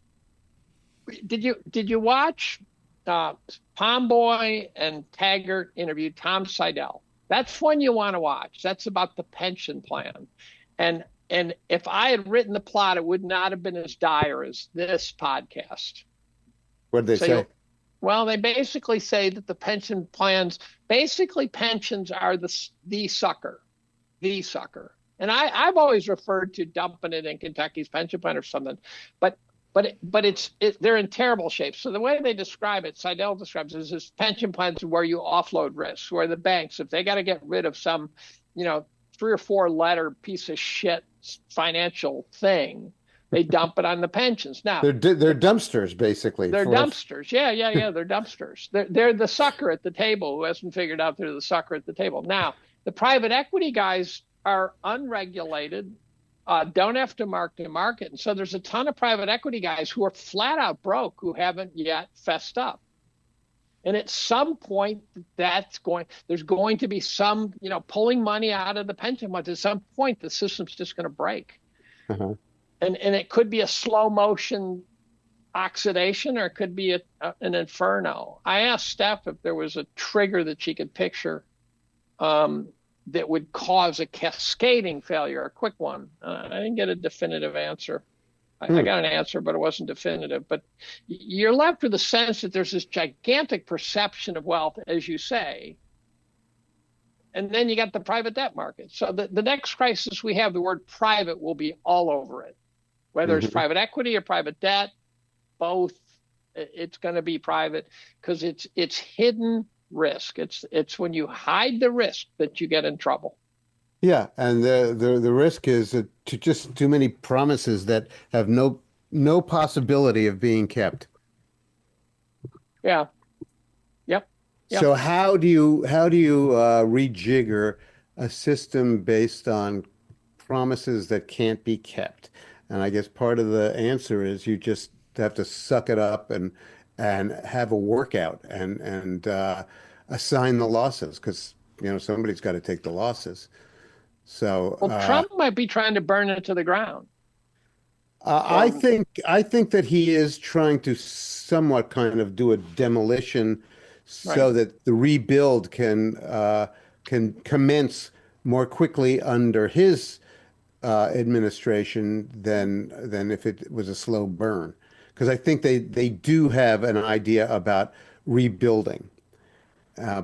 Did you watch Pomboy and Taggart interview Tom Seidel? That's one you want to watch. That's about the pension plan, and if I had written the plot, it would not have been as dire as this podcast. What did they say? Well, they basically say that the pension plans, pensions are the sucker. The sucker. And I've always referred to dumping it in Kentucky's pension plan or something, but they're in terrible shape. So the way they describe it, Seidel describes it as pension plans where you offload risks, where the banks, if they got to get rid of some, 3 or 4 letter piece of shit financial thing, they dump it on the pensions. Now they're dumpsters, basically. They're dumpsters. Yeah. They're dumpsters. They're the sucker at the table who hasn't figured out they're the sucker at the table. Now, the private equity guys are unregulated, don't have to mark to market. And so there's a ton of private equity guys who are flat out broke who haven't yet fessed up. And at some point there's going to be some, pulling money out of the pension funds. At some point, the system's just going to break. Uh-huh. And it could be a slow motion oxidation, or it could be an inferno. I asked Steph if there was a trigger that she could picture that would cause a cascading failure, a quick one. I didn't get a definitive answer. I got an answer, but it wasn't definitive. But you're left with the sense that there's this gigantic perception of wealth, as you say, And then you got the private debt market. So the next crisis we have, the word private will be all over it, whether it's private equity or private debt, both. It's going to be private because it's hidden risk. It's when you hide the risk that you get in trouble. Yeah, and the risk is to just too many promises that have no possibility of being kept. Yeah. Yep. So how do you rejigger a system based on promises that can't be kept? And I guess part of the answer is you just have to suck it up and have a workout and assign the losses because somebody's got to take the losses. So Trump might be trying to burn it to the ground. I think that he is trying to somewhat kind of do a demolition so that the rebuild can commence more quickly under his administration than if it was a slow burn. Because I think they do have an idea about rebuilding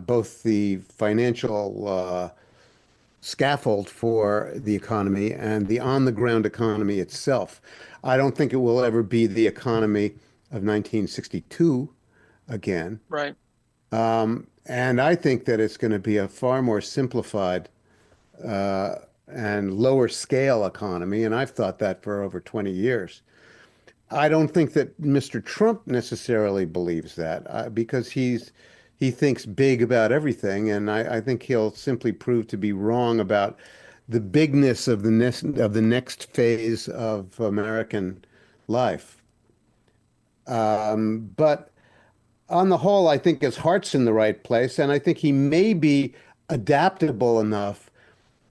both the financial scaffold for the economy and the on-the-ground economy itself. I don't think it will ever be the economy of 1962 again. Right. And I think that it's going to be a far more simplified and lower scale economy. And I've thought that for over 20 years. I don't think that Mr. Trump necessarily believes that because he thinks big about everything, and I think he'll simply prove to be wrong about the bigness of the next phase of American life. But on the whole, I think his heart's in the right place, and I think he may be adaptable enough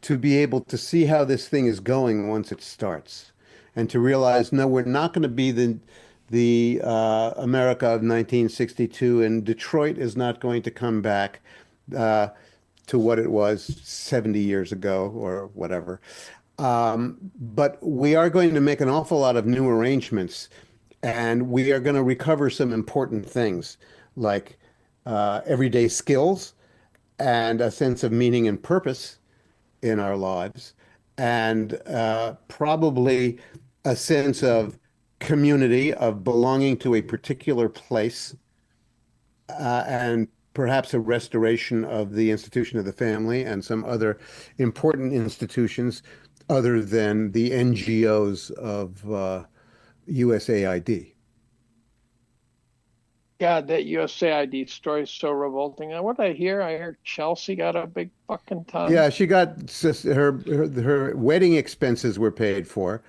to be able to see how this thing is going once it starts, and to realize, no, we're not going to be the America of 1962, and Detroit is not going to come back to what it was 70 years ago or whatever. But we are going to make an awful lot of new arrangements, and we are going to recover some important things like everyday skills and a sense of meaning and purpose in our lives, and probably a sense of community, of belonging to a particular place, and perhaps a restoration of the institution of the family and some other important institutions other than the NGOs of USAID. God, that USAID story is so revolting. And what I hear Chelsea got a big fucking ton. Yeah, she got her wedding expenses were paid for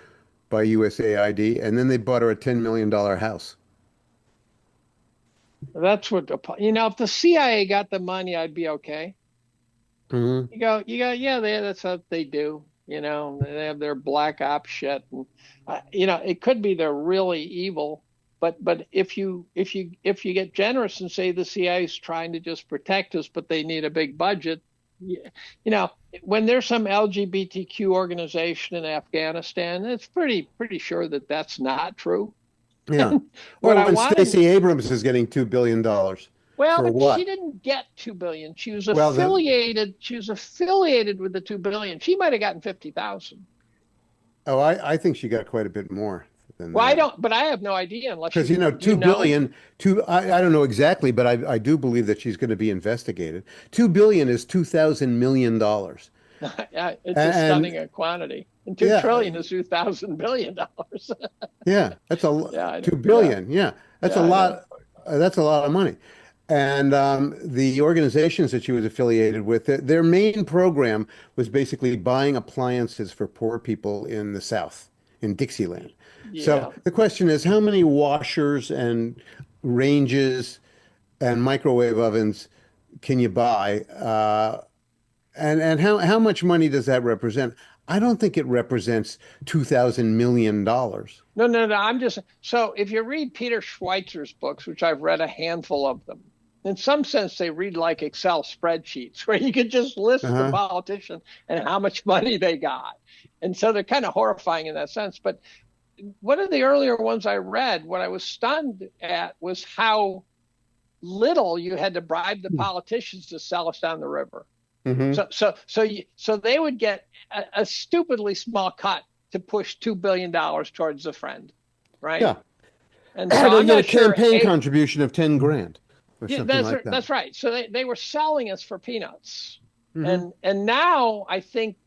by USAID, and then they bought her a $10 million house. That's what if the CIA got the money, I'd be okay. Mm-hmm. Yeah, that's what they do. They have their black ops shit, and it could be they're really evil. But if you get generous and say the CIA is trying to just protect us, but they need a big budget, when there's some LGBTQ organization in Afghanistan, it's pretty sure that that's not true. Yeah. Well, Stacey Abrams is getting $2 billion. Well, for but what? she didn't get $2 billion. She was affiliated. She was affiliated with the $2 billion. She might have gotten 50,000. Oh, I think she got quite a bit more than well, that. I don't, but I have no idea unless because $2 billion. I don't know exactly, but I do believe that she's going to be investigated. $2 billion is $2,000 million. It's a stunning quantity. And $2 trillion is $2,000 billion. Yeah, that's $2 billion. Yeah, that's a lot. That's a lot of money. And the organizations that she was affiliated with, their main program was basically buying appliances for poor people in the South, in Dixieland. Yeah. So the question is, how many washers and ranges and microwave ovens can you buy? And how much money does that represent? I don't think it represents $2,000 million. No. I'm just, so if you read Peter Schweitzer's books, which I've read a handful of them, in some sense, they read like Excel spreadsheets where you could just list the politician and how much money they got. And so they're kind of horrifying in that sense. But one of the earlier ones I read, what I was stunned at was how little you had to bribe the politicians to sell us down the river. Hmm. So they would get a stupidly small cut to push $2 billion towards the friend, right? Yeah. And so They I'm get a not sure. campaign contribution of 10 grand or Yeah, something like that. that's right. So they were selling us for peanuts, Hmm. and now I think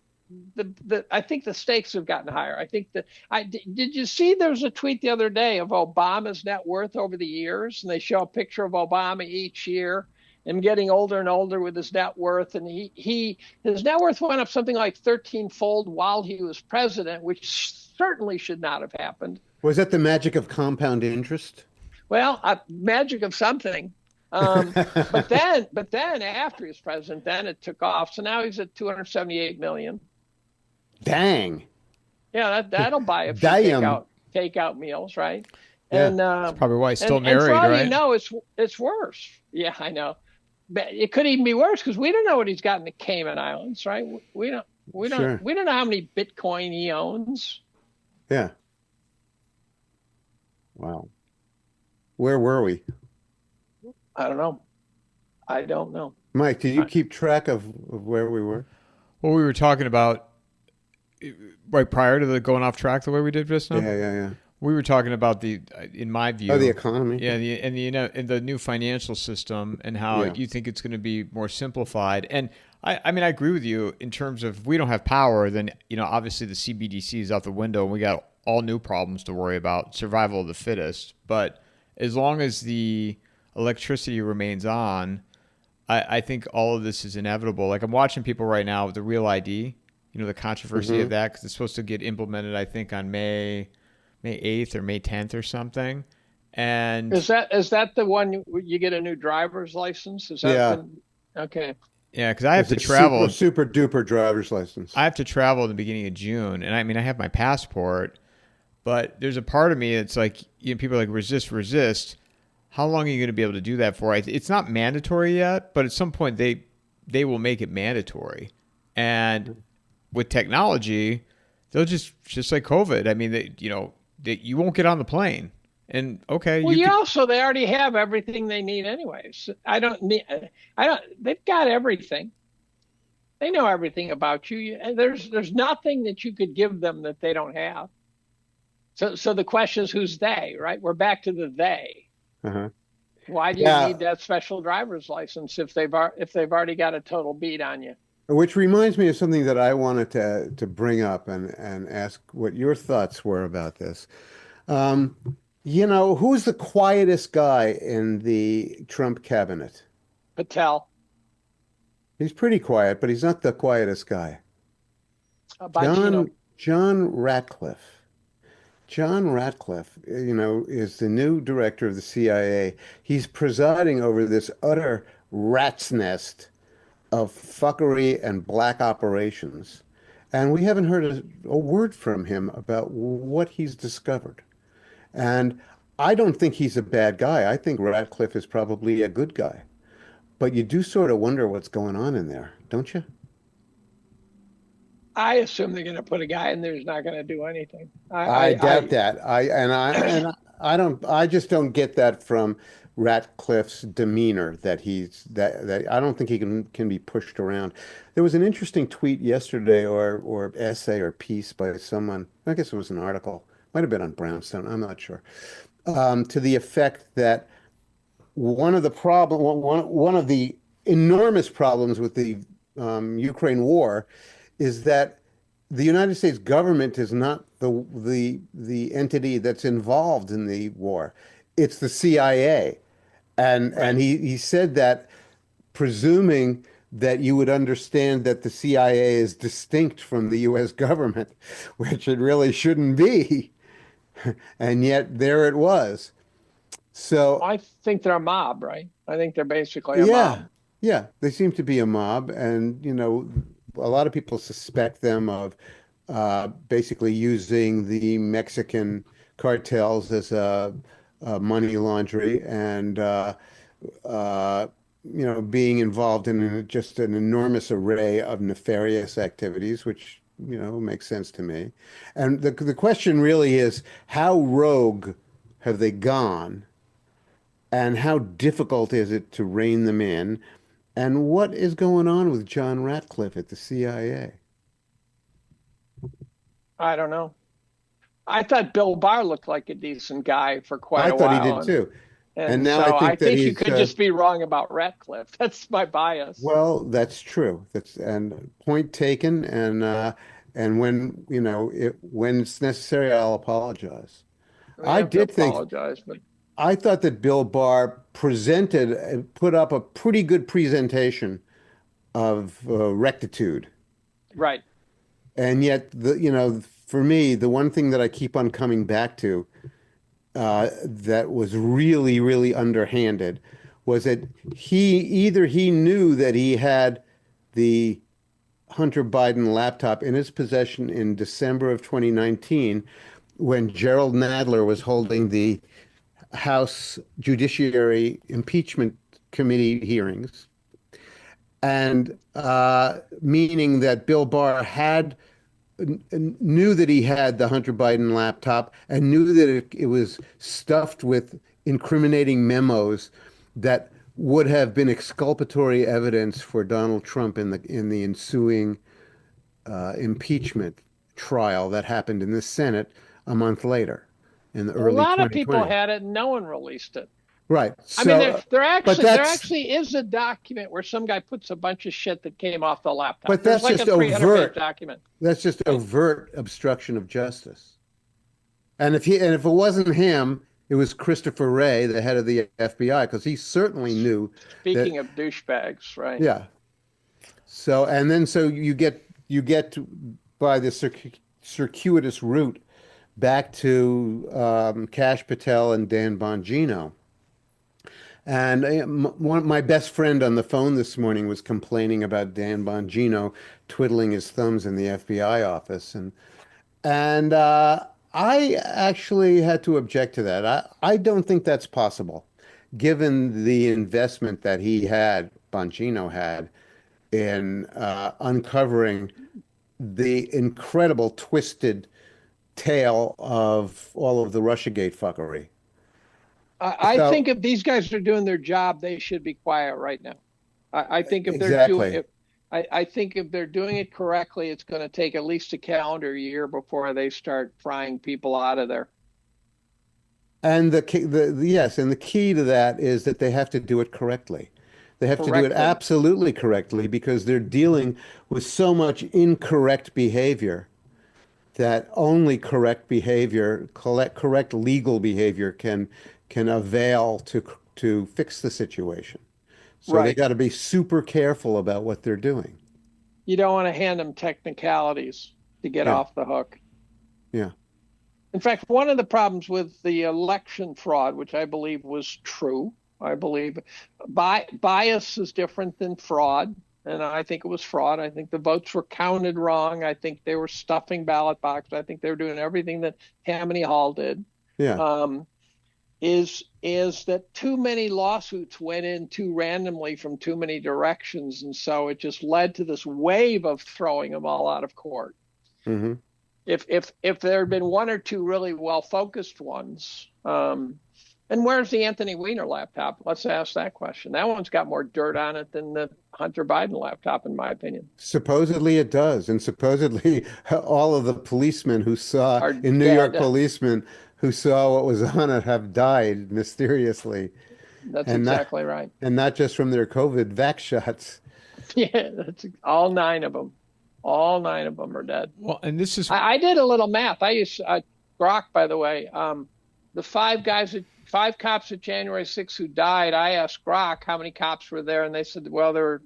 I think the stakes have gotten higher. I think that did you see there was a tweet the other day of Obama's net worth over the years, and they show a picture of Obama each year and getting older and older with his net worth, and his net worth went up something like 13-fold while he was president, which certainly should not have happened. Was that the magic of compound interest? Well, magic of something. But then after he was president, then it took off. So now he's at 278 million. Dang. Yeah, that'll buy a few Damn. takeout meals, right? Yeah. And That's probably why he's still and married, for all right? you know, it's worse. Yeah, I know. But it could even be worse because we don't know what he's got in the Cayman Islands, right? Sure. We don't know how many Bitcoin he owns. Yeah. Wow. Where were we? I don't know. I don't know. Mike, did you keep track of where we were? Well, we were talking about right prior to the going off track the way we did just now. Yeah. We were talking about in my view, Oh, the economy. yeah, and the new financial system and how Yeah. you think it's going to be more simplified. And I mean, I agree with you in terms of we don't have power, then obviously the CBDC is out the window, and we got all new problems to worry about, survival of the fittest. But as long as the electricity remains on, I think all of this is inevitable. Like I'm watching people right now with the Real ID, the controversy of that because it's supposed to get implemented, I think, on May 8th or May 10th or something. And is that the one you get a new driver's license? Is that Yeah. Okay. Yeah, because I have to It's a travel. super duper driver's license. I have to travel in the beginning of June, and I mean I have my passport, but there's a part of me that's like, people are like resist. How long are you going to be able to do that for? It's not mandatory yet, but at some point they will make it mandatory. And with technology, they'll just like COVID. I mean, you won't get on the plane. And okay, well, they already have everything they need anyways. They've got everything. They know everything about you. There's nothing that you could give them that they don't have. So the question is, who's they, right? We're back to the they. Uh-huh. Why do you need that special driver's license if they've already got a total beat on you? Which reminds me of something that I wanted to bring up and ask what your thoughts were about this. Who's the quietest guy in the Trump cabinet? Patel. He's pretty quiet, but he's not the quietest guy. John Ratcliffe. John Ratcliffe, is the new director of the CIA. He's presiding over this utter rat's nest of fuckery and black operations. And we haven't heard a word from him about what he's discovered. And I don't think he's a bad guy. I think Ratcliffe is probably a good guy. But you do sort of wonder what's going on in there, don't you? I assume they're going to put a guy in there who's not going to do anything. I doubt that. I just don't get that from Ratcliffe's demeanor that I don't think he can be pushed around. There was an interesting tweet yesterday or essay or piece by someone, I guess it was an article, might have been on Brownstone, I'm not sure, to the effect that one of the enormous problems with the Ukraine war is that the United States government is not the entity that's involved in the war. It's the CIA. And he said that presuming that you would understand that the CIA is distinct from the US government, which it really shouldn't be. And yet there it was. So I think they're a mob, right? I think they're basically a mob. Yeah, they seem to be a mob, and a lot of people suspect them of basically using the Mexican cartels as a money laundry and being involved in just an enormous array of nefarious activities, which makes sense to me. And the question really is, how rogue have they gone, and how difficult is it to rein them in? And what is going on with John Ratcliffe at the CIA? I don't know. I thought Bill Barr looked like a decent guy for quite I a thought he while, did too. And and now I so I think that think you he's could just be wrong about Ratcliffe. That's my bias. well, that's true. That's and point taken. And when when it's necessary, I'll apologize. We I have to did think apologize, but I thought that Bill Barr put up a pretty good presentation of rectitude. right. And yet, for me, the one thing that I keep on coming back to that was really, really underhanded was that he knew that he had the Hunter Biden laptop in his possession in December of 2019 when Gerald Nadler was holding the House Judiciary Impeachment Committee hearings, and meaning that Bill Barr knew that he had the Hunter Biden laptop and knew that it was stuffed with incriminating memos that would have been exculpatory evidence for Donald Trump in the ensuing impeachment trial that happened in the Senate a month later in the A early lot of people 2020. had it, and no one released it. Right. I mean, So, but there that's actually is a document where some guy puts a bunch of shit that came off the laptop. but There's that's like a just 300-page overt. document. That's just Right? overt obstruction of justice. And if it wasn't him, it was Christopher Wray, the head of the FBI, because he certainly knew that. Speaking of douchebags, right? Yeah. So and then so by the circuitous route back to Kash Patel and Dan Bongino. And my best friend on the phone this morning was complaining about Dan Bongino twiddling his thumbs in the FBI office, and I actually had to object to that. I don't think that's possible, given the investment that Bongino had, in uncovering the incredible twisted tale of all of the Russiagate fuckery. I So think if these guys are doing their job, they should be quiet right now. I think if they're doing exactly. it, I think if they're doing it correctly, it's going to take at least a calendar year before they start frying people out of there. And yes, and the key to that is that they have to do it correctly. They have to do it Correctly. absolutely correctly because they're dealing with so much incorrect behavior that only correct legal behavior can avail to fix the situation. So they Right. got to be super careful about what they're doing. You don't want to hand them technicalities to get Yeah, off the hook. yeah. In fact, one of the problems with the election fraud, which I believe was true, I believe bias is different than fraud. And I think it was fraud. I think the votes were counted wrong. I think they were stuffing ballot boxes. I think they were doing everything that Tammany Hall did. Yeah. Um, is that too many lawsuits went in too randomly from too many directions, and so it just led to this wave of throwing them all out of court. Hmm. If there had been one or two really well focused ones, and where's the Anthony Weiner laptop? Let's ask that question. That one's got more dirt on it than the Hunter Biden laptop, in my opinion. Supposedly it does. And supposedly all of the policemen Are in New York dead. policemen who saw what was on it have died mysteriously. That's And not, exactly right. and not just from their COVID vax shots. Yeah, that's all nine of them. All nine of them are dead. Well, and this is I did a little math. I used Grok, by the way. The five cops at January 6th who died. I asked Grok how many cops were there, and they said, well, there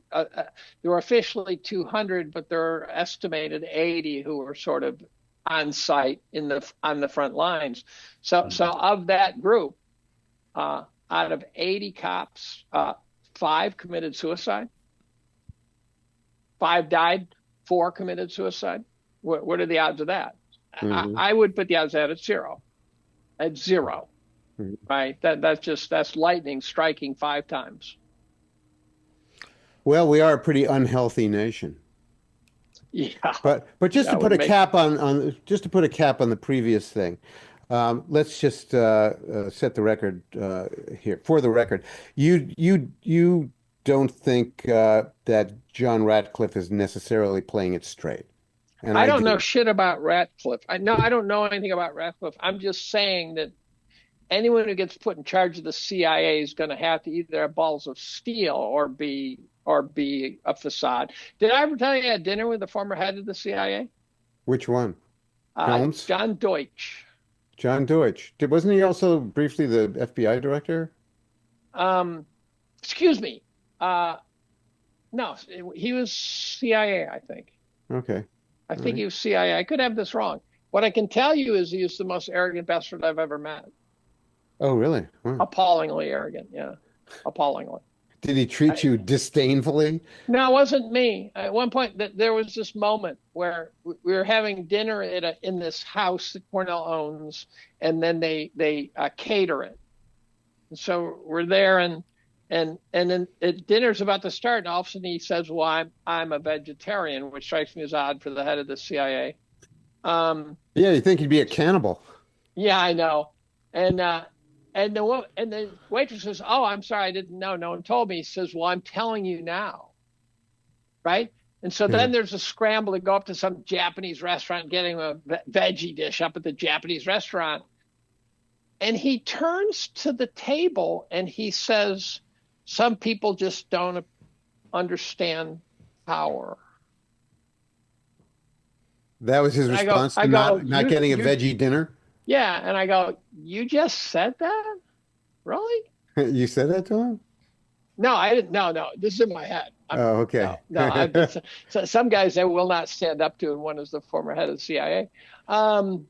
were officially 200, but there are estimated 80 who were sort of on site on the front lines. So of that group, out of 80 cops, 5 committed suicide. 5 died. 4 committed suicide. What are the odds of that? Hmm. I would put the odds at zero. At zero, right? That's lightning striking 5 times. Well, we are a pretty unhealthy nation. Yeah, But just to that put would a make cap on just to put a cap on the previous thing, let's just set the record here. For the record, you don't think that John Ratcliffe is necessarily playing it straight. And I I don't know do. shit about Ratcliffe. I don't know anything about Ratcliffe. I'm just saying that anyone who gets put in charge of the CIA is going to have to either have balls of steel or be a facade. Did I ever tell you I had dinner with the former head of the CIA? Which one? Helms? John Deutsch. John Deutsch. Wasn't he also briefly the FBI director? Um, excuse me. No, he was CIA, I think. Okay. I All think right. he was CIA. I could have this wrong. What I can tell you is he is the most arrogant bastard I've ever met. Oh, really? Wow. Appallingly arrogant. Yeah, appallingly. Did he treat you disdainfully? No, it wasn't me. At one point, there was this moment where we were having dinner in this house that Cornell owns, and then they cater it. And so we're there, and then dinner's about to start, and all of a sudden he says, "Well, I'm a vegetarian," which strikes me as odd for the head of the CIA. Yeah, you think he'd be a cannibal. Yeah, I know. And the waitress says, "Oh, I'm sorry, I didn't know. No one told me." He says, "Well, I'm telling you now." Right? And so Yeah. then there's a scramble to go up to some Japanese restaurant, getting a veggie dish up at the Japanese restaurant. And he turns to the table and he says, "Some people just don't understand power." That was his And response to not getting a veggie dinner? yeah. And I go, "You just said that? Really?" You said that to him? No, I didn't. No. This is in my head. Oh, okay. So some guys I will not stand up to, and one is the former head of the CIA. No,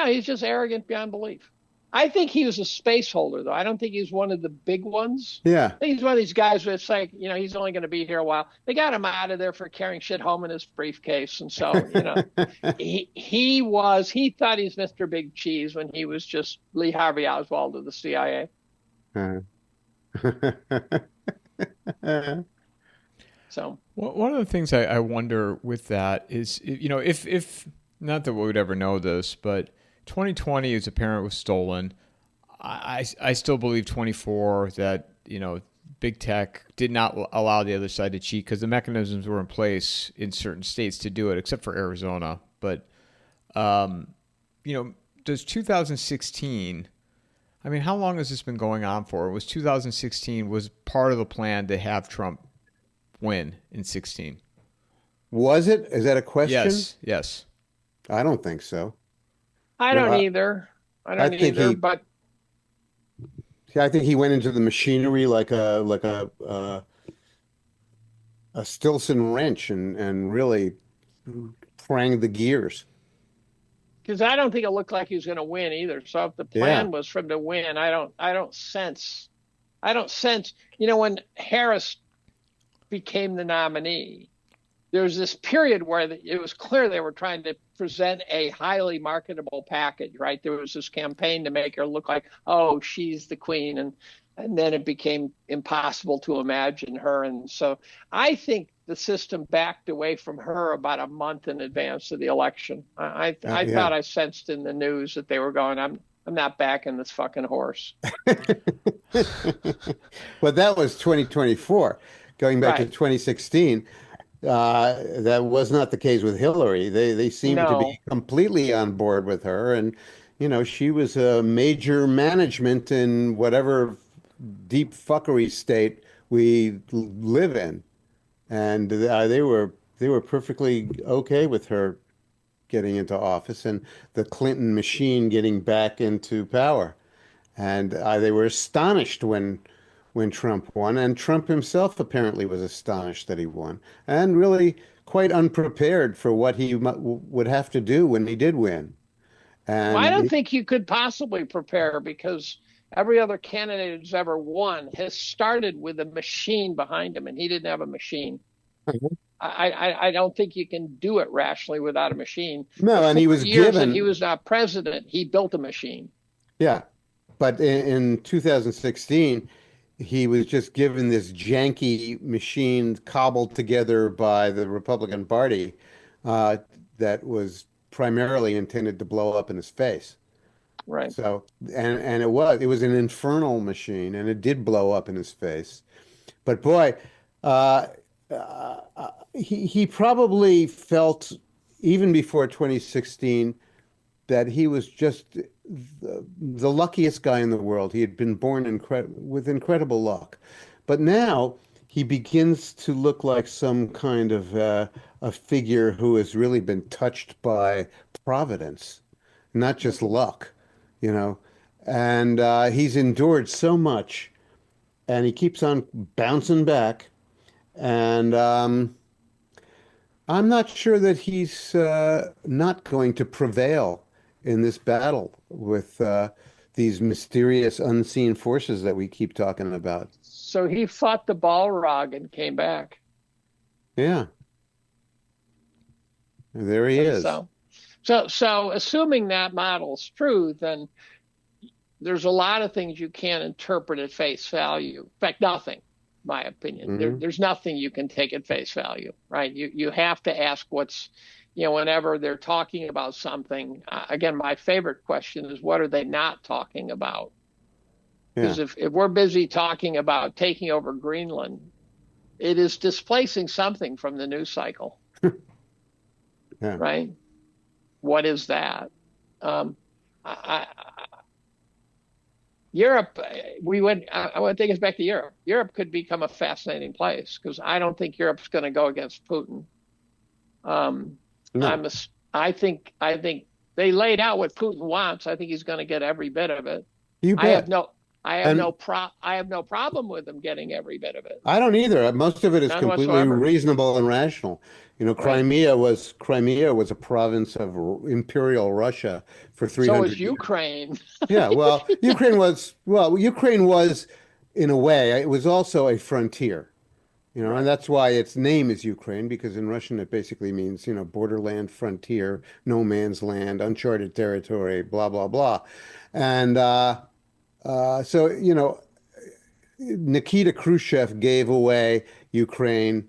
he's just arrogant beyond belief. I think he was a space holder, though. I don't think he's one of the big ones. Yeah. I think he's one of these guys where it's like, he's only going to be here a while. They got him out of there for carrying shit home in his briefcase. And so, he thought he's Mr. Big Cheese when he was just Lee Harvey Oswald of the CIA. So one of the things I wonder with that is, if not that we would ever know this, but 2020 is apparent was stolen. I still believe 24 that, big tech did not allow the other side to cheat because the mechanisms were in place in certain states to do it, except for Arizona. But, does 2016, I mean, how long has this been going on for? It was 2016 was part of the plan to have Trump win in 16. Was it? Is that a question? Yes. I don't think so. I don't either. I think he went into the machinery like a Stilson wrench and really pranged the gears. Because I don't think it looked like he was going to win either. So if the plan was for him to win, I don't sense, when Harris became the nominee, there was this period where it was clear they were trying to present a highly marketable package, right? There was this campaign to make her look like, oh, she's the queen. And then it became impossible to imagine her. And so I think the system backed away from her about a month in advance of the election. I thought I sensed in the news that they were going, I'm not backing this fucking horse. But that was 2024. Going back to 2016, that was not the case with Hillary. They seemed to be completely on board with her. And, she was a major management in whatever deep fuckery state we live in. And they were perfectly okay with her getting into office and the Clinton machine getting back into power. And they were astonished when Trump won, and Trump himself apparently was astonished that he won, and really quite unprepared for what he would have to do when he did win. And I don't think you could possibly prepare, because every other candidate who's ever won has started with a machine behind him, and he didn't have a machine. I don't think you can do it rationally without a machine. No, and he was given. He was not president. He built a machine. Yeah, but in 2016. He was just given this janky machine cobbled together by the Republican Party that was primarily intended to blow up in his face. Right. So, and it was an infernal machine, and it did blow up in his face. But boy, Uh, he probably felt even before 2016 that he was just the luckiest guy in the world. He had been born with incredible luck. But now he begins to look like some kind of a figure who has really been touched by providence, not just luck, you know. And he's endured so much, and he keeps on bouncing back. And I'm not sure that he's not going to prevail in this battle with these mysterious unseen forces that we keep talking about. So he fought the Balrog and came back. Yeah, there he is. So assuming that model's true, then there's a lot of things you can't interpret at face value. In fact, nothing, my opinion. There's nothing you can take at face value, right? You have to ask what's, whenever they're talking about something. Again, my favorite question is, what are they not talking about? Because if we're busy talking about taking over Greenland, it is displacing something from the news cycle, right? What is that? Europe, I want to take us back to Europe. Europe could become a fascinating place because I don't think Europe's going to go against Putin. No. I think they laid out what Putin wants. I think he's going to get every bit of it. You bet. I have no problem with him getting every bit of it. I don't either. Most of it is None completely whatsoever. reasonable and rational. Crimea was a province of Imperial Russia for 300 So years. is Ukraine. Yeah, well, Ukraine was in a way, it was also a frontier. And that's why its name is Ukraine, because in Russian it basically means, borderland, frontier, no man's land, uncharted territory, blah, blah, blah. And so, Nikita Khrushchev gave away Crimea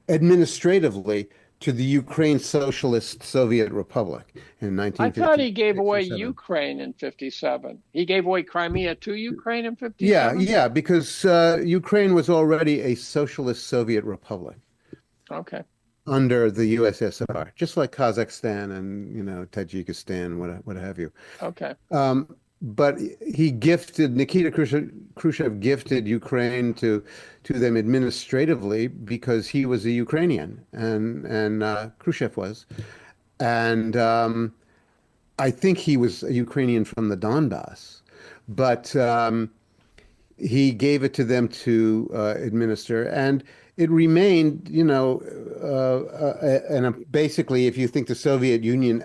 administratively to the Ukraine Socialist Soviet Republic in 1956. I thought he gave away Ukraine in 57. He gave away Crimea to Ukraine in 57? Yeah, because Ukraine was already a socialist Soviet republic. Okay. Under the USSR, just like Kazakhstan and, Tajikistan, what have you. Okay. But Nikita Khrushchev gifted Ukraine to them administratively because he was a Ukrainian and Khrushchev was. And I think he was a Ukrainian from the Donbass, but he gave it to them to administer. And it remained, and basically, if you think the Soviet Union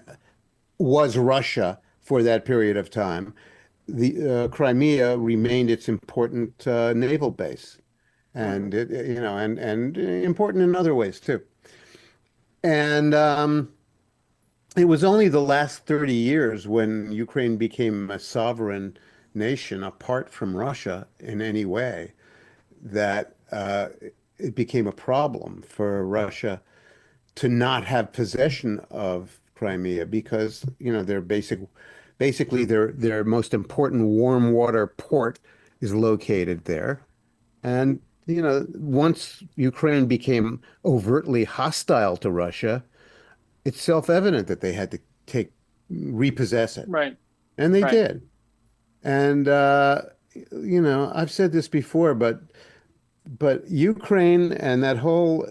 was Russia for that period of time, the Crimea remained its important naval base, and and important in other ways too. And it was only the last 30 years when Ukraine became a sovereign nation apart from Russia in any way that it became a problem for Russia to not have possession of Crimea because, basically their most important warm water port is located there. And, once Ukraine became overtly hostile to Russia, it's self-evident that they had to repossess it. Right. And they did. And, I've said this before, but Ukraine and that whole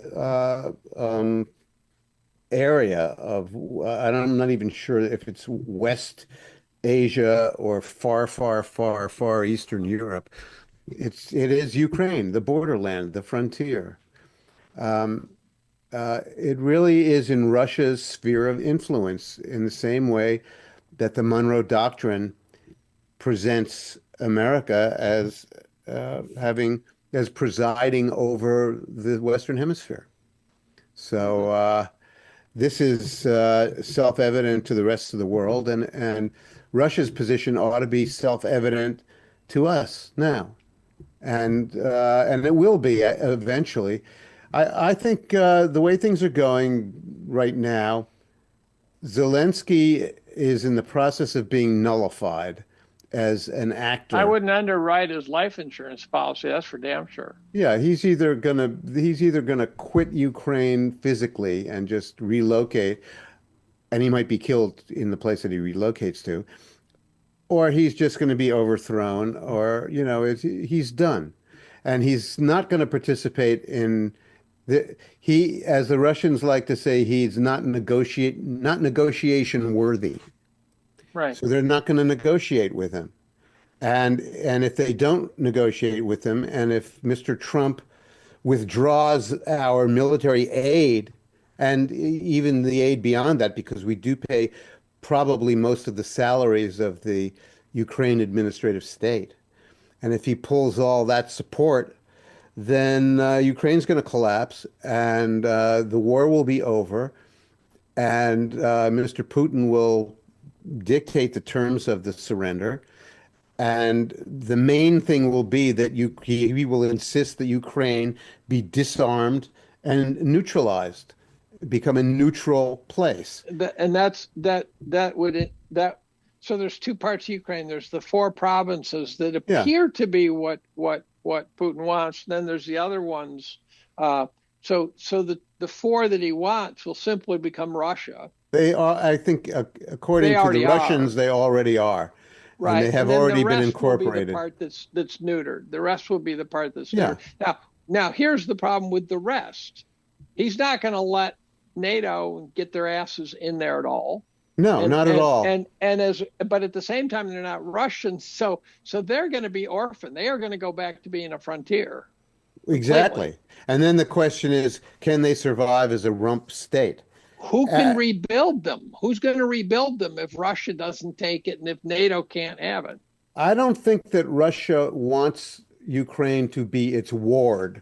area of, I'm not even sure if it's West Asia or far Eastern Europe. It is Ukraine, the borderland, the frontier. It really is in Russia's sphere of influence in the same way that the Monroe Doctrine presents America as presiding over the Western Hemisphere. So this is self-evident to the rest of the world, and Russia's position ought to be self-evident to us now, and it will be eventually. I think the way things are going right now, Zelensky is in the process of being nullified as an actor. I wouldn't underwrite his life insurance policy. That's for damn sure. Yeah, he's either gonna quit Ukraine physically and just relocate, and he might be killed in the place that he relocates to, or he's just going to be overthrown, or he's done, and he's not going to participate in as the Russians like to say, he's not negotiation worthy. Right. So they're not going to negotiate with him. And if they don't negotiate with him, and if Mr. Trump withdraws our military aid, and even the aid beyond that, because we do pay probably most of the salaries of the Ukraine administrative state, and if he pulls all that support, then Ukraine's going to collapse, and the war will be over, and Mr. Putin will dictate the terms of the surrender. And the main thing will be that he will insist that Ukraine be disarmed and neutralized, become a neutral place. So there's two parts of Ukraine. There's the 4 provinces that appear to be what Putin wants. Then there's the other ones. So the 4 that he wants will simply become Russia. They are, I think, according to the Russians, they already are. Right. And they have already been incorporated. Will be the part that's neutered. The rest will be the part that's neutered. Now here's the problem with the rest. He's not going to let NATO get their asses in there at all. No, not at all. But at the same time, they're not Russians, so they're going to be orphaned. They are going to go back to being a frontier. Exactly. Completely. And then the question is, can they survive as a rump state? Who can rebuild them? Who's going to rebuild them if Russia doesn't take it and if NATO can't have it? I don't think that Russia wants Ukraine to be its ward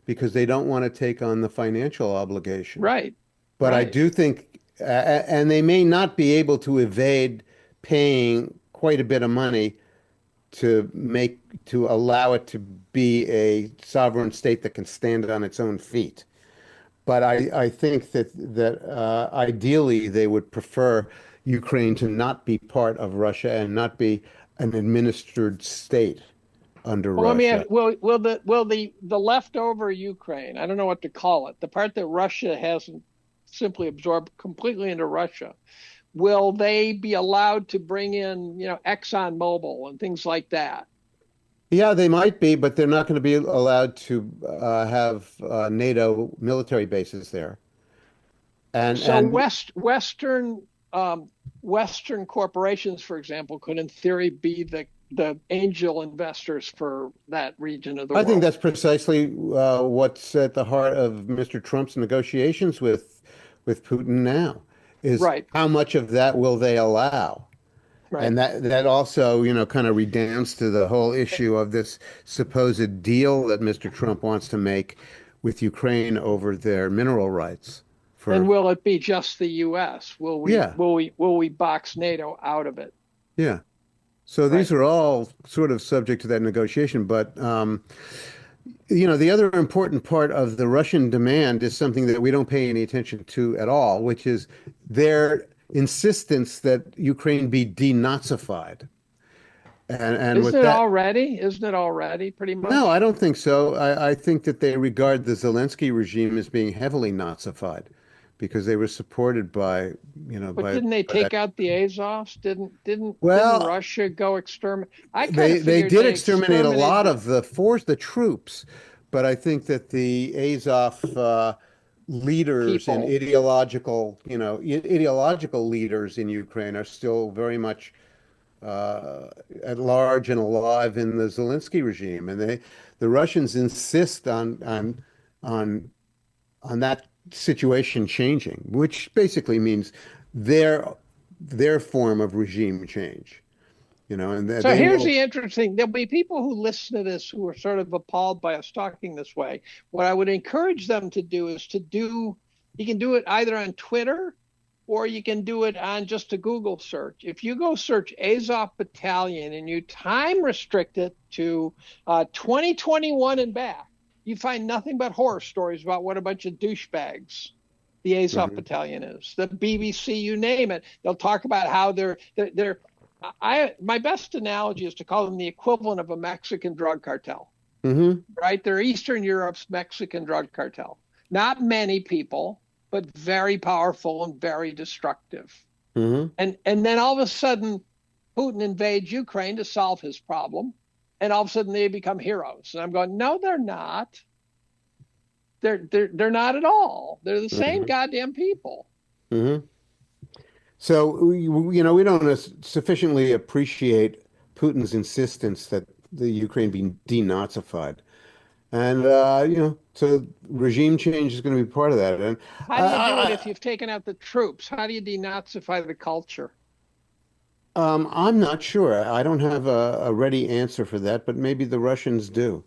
because they don't want to take on the financial obligation. Right. But I do think, and they may not be able to evade paying quite a bit of money to allow it to be a sovereign state that can stand on its own feet. But I think that ideally they would prefer Ukraine to not be part of Russia and not be an administered state under Russia. Let me ask, will the leftover Ukraine, I don't know what to call it, the part that Russia hasn't simply absorbed completely into Russia, will they be allowed to bring in, ExxonMobil and things like that? Yeah, they might be, but they're not going to be allowed to have NATO military bases there. Western corporations, for example, could in theory be the angel investors for that region of the world. I think that's precisely what's at the heart of Mr. Trump's negotiations with Putin now, is how much of that will they allow? Right. And that also, kind of redounds to the whole issue of this supposed deal that Mr. Trump wants to make with Ukraine over their mineral rights. And will it be just the U.S.? Will we box NATO out of it? Yeah. So these are all sort of subject to that negotiation. But, the other important part of the Russian demand is something that we don't pay any attention to at all, which is their insistence that Ukraine be denazified. And Isn't it already pretty much? No, I don't think so. I think that they regard the Zelensky regime as being heavily Nazified because they were supported by, But didn't they take out the Azovs? Didn't Russia go exterminate? They did exterminate a lot of the troops, but I think that the Azov leaders and ideological leaders in Ukraine are still very much at large and alive in the Zelensky regime, and the Russians insist on that situation changing, which basically means their form of regime change. So here's the interesting. There'll be people who listen to this who are sort of appalled by us talking this way. What I would encourage them to do is you can do it either on Twitter or you can do it on just a Google search. If you go search Azov Battalion and you time restrict it to 2021 and back, you find nothing but horror stories about what a bunch of douchebags the Azov Battalion is. The BBC, you name it, they'll talk about how they're my best analogy is to call them the equivalent of a Mexican drug cartel, Mm-hmm. right? They're Eastern Europe's Mexican drug cartel. Not many people, but very powerful and very destructive. Mm-hmm. And then all of a sudden, Putin invades Ukraine to solve his problem, and all of a sudden they become heroes. And I'm going, no, they're not. They're not at all. They're the same Mm-hmm. goddamn people. Mm-hmm. So, we don't sufficiently appreciate Putin's insistence that the Ukraine be denazified. And, so regime change is going to be part of that. And How do you do it if you've taken out the troops? How do you denazify the culture? I'm not sure. I don't have a ready answer for that, but maybe the Russians do.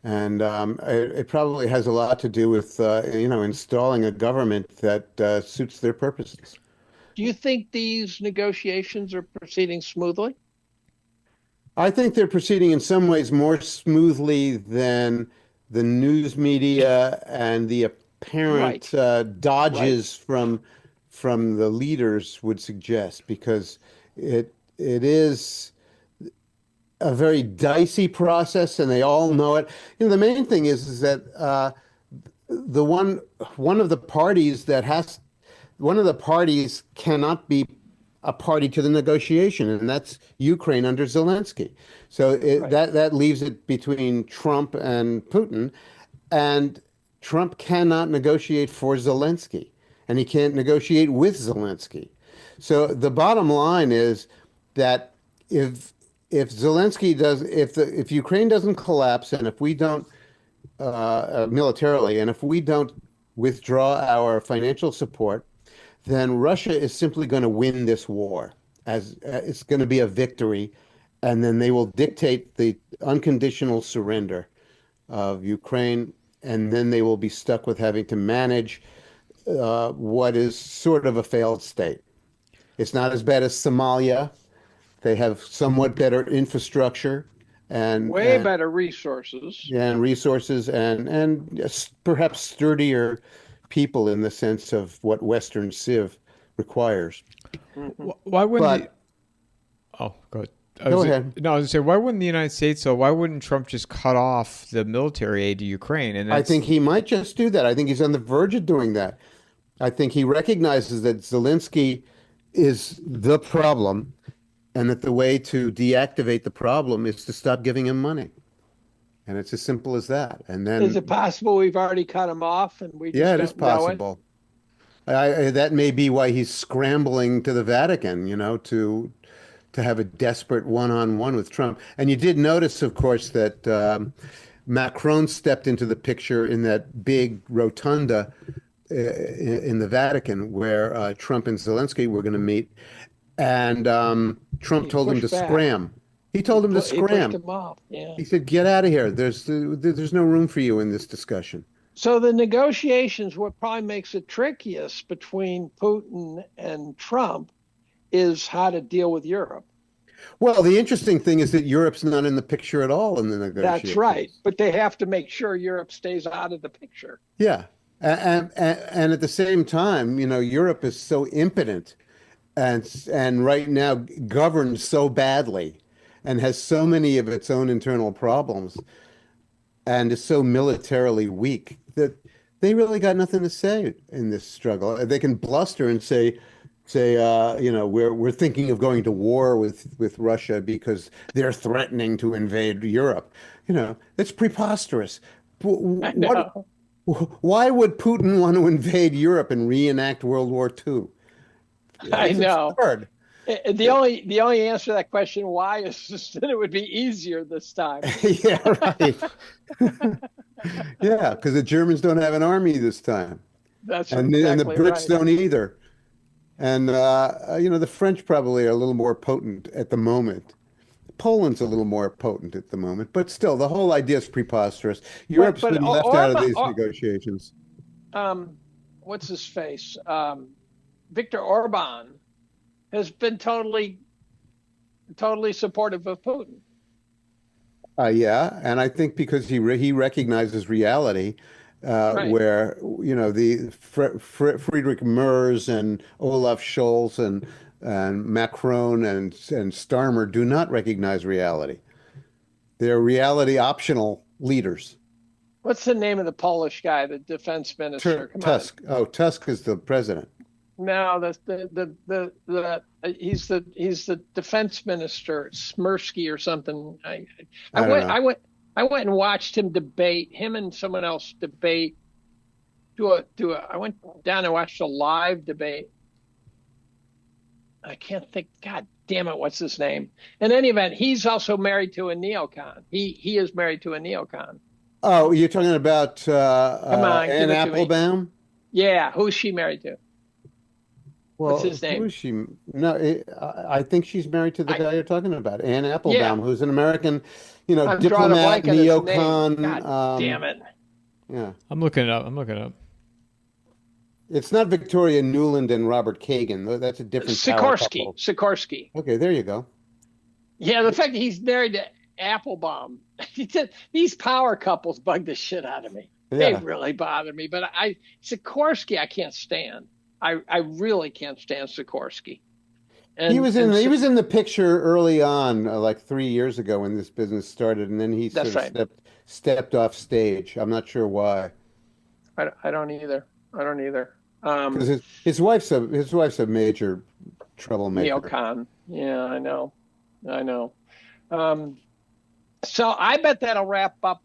And it probably has a lot to do with, installing a government that suits their purposes. Do you think these negotiations are proceeding smoothly? I think they're proceeding in some ways more smoothly than the news media and the apparent Right. Right. dodges from the leaders would suggest, because it is a very dicey process, and they all know it. The main thing is that the one of the parties that has one of the parties cannot be a party to the negotiation, and that's Ukraine under Zelensky. So Right. that leaves it between Trump and Putin, and Trump cannot negotiate for Zelensky, and he can't negotiate with Zelensky. So the bottom line is that if Zelensky does, if Ukraine doesn't collapse, and if we don't militarily, and if we don't withdraw our financial support, then Russia is simply going to win this war, as it's going to be a victory, and then they will dictate the unconditional surrender of Ukraine, and then they will be stuck with having to manage what is sort of a failed state. It's not as bad as Somalia. They have somewhat better infrastructure and Way better resources. and resources, and perhaps sturdier people in the sense of what Western Civ requires. Mhm. Why wouldn't the, But oh, go ahead. go ahead. No, I was gonna say, why wouldn't the United States, so why wouldn't Trump just cut off the military aid to Ukraine? And I that's, think he might just do that. I think he's on the verge of doing that. I think he recognizes that Zelensky is the problem, and that the way to deactivate the problem is to stop giving him money. And it's as simple as that. And Is it then, possible we've already cut them off and we yeah, just it is don't know it? possible. That may be why he's scrambling to the Vatican, to have a desperate one-on-one with Trump. And you did notice, of course, that Macron stepped into the picture in that big rotunda in the Vatican where Trump and Zelensky were going to meet. And Trump He told him to pushed back. scram. He told him to He pushed scram. them off. Yeah. He said, "Get out of here. There's no room for you in this discussion." So the negotiations, what probably makes it trickiest between Putin and Trump is how to deal with Europe. Well, the interesting thing is that Europe's not in the picture at all in the That's right. negotiations. But they have to make sure Europe stays out of the picture. Yeah. And at the same time, Europe is so impotent and right now governed so badly and has so many of its own internal problems and is so militarily weak that they really got nothing to say in this struggle. They can bluster and say, we're thinking of going to war with Russia because they're threatening to invade Europe. It's preposterous. I What, know. why would Putin want to invade Europe and reenact World War II? I It's know. absurd. The only answer to that question, why, is just that it would be easier this time. Yeah, right. Yeah, because the Germans don't have an army this time, That's and the exactly Brits right. don't either. And the French probably are a little more potent at the moment. Poland's a little more potent at the moment, but still, the whole idea is preposterous. But Europe's but been left out of Orban, these negotiations. what's his face? Viktor Orban has been totally supportive of Putin. Yeah, and I think because he recognizes reality, Right. where the Friedrich Merz and Olaf Scholz and and Macron and Starmer do not recognize reality. They're reality optional leaders. What's the name of the Polish guy, the defense minister? Come Tusk. on. Oh, Tusk is the president. No, he's the defense minister, Smirsky or something. I went and watched him debate. Him and someone else debate. I went down and watched a live debate. I can't think. God damn it, what's his name? In any event, he's also married to a neocon. He is married to a neocon. Oh, you're talking about Come on, Anne Applebaum? Yeah, who's she married to? Well, what's his name? Who is she? No, I think she's married to the guy you're talking about, Anne Applebaum, who's an American, I'm diplomat, neocon. God damn it. Yeah. I'm looking it up. It's not Victoria Nuland and Robert Kagan. That's a different power couple. Sikorsky. Okay, there you go. Yeah, the fact that he's married to Applebaum. These power couples bug the shit out of me. Yeah. They really bother me. But Sikorsky, I can't stand. I really can't stand Sikorsky. And he was in the picture early on, like 3 years ago when this business started, and then he sort of stepped off stage. I'm not sure why. I don't either. Because his wife's a major troublemaker. Neocon. Yeah, I know. So I bet that'll wrap up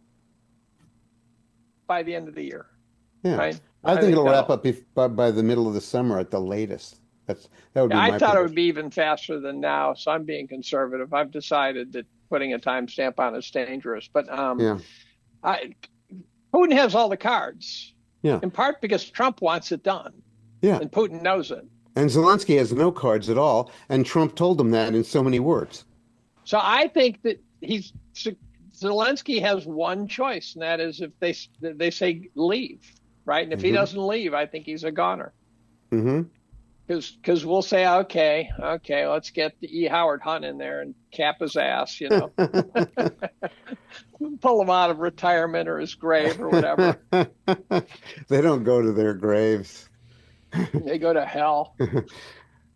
by the end of the year. Yeah, right? I think it'll wrap up by the middle of the summer at the latest. That would be my I thought it would be even faster than now, so I'm being conservative. I've decided that putting a timestamp on is dangerous. But Putin has all the cards. Yeah. In part because Trump wants it done. Yeah. And Putin knows it. And Zelensky has no cards at all, and Trump told him that in so many words. So I think that Zelensky has one choice, and that is if they say leave, right? And if he doesn't leave, I think he's a goner. Mm-hmm. Because we'll say, okay, let's get the E. Howard Hunt in there and cap his ass, pull him out of retirement or his grave or whatever. They don't go to their graves. They go to hell.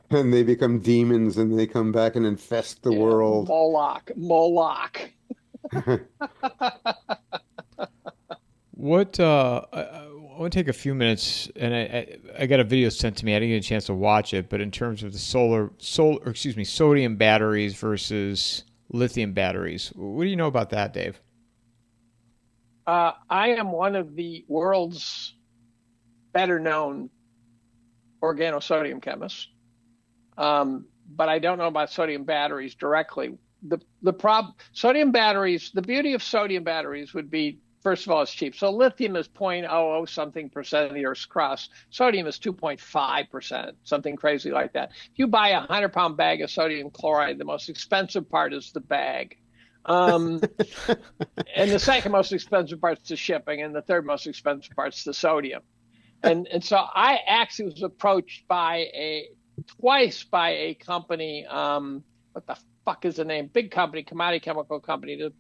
And they become demons and they come back and infest the world. Moloch. What I want to take a few minutes, and I got a video sent to me. I didn't get a chance to watch it, but in terms of the sodium batteries versus lithium batteries, what do you know about that, Dave? I am one of the world's better known organosodium chemists, but I don't know about sodium batteries directly. The sodium batteries, the beauty of sodium batteries would be, first of all, it's cheap. So lithium is 0.00 something percent of the Earth's crust. Sodium is 2.5%, something crazy like that. If you buy a 100-pound bag of sodium chloride, the most expensive part is the bag. And the second most expensive part is the shipping, and the third most expensive part is the sodium. And so I actually was approached twice by a company, what the fuck is the name? Big company, commodity chemical company, to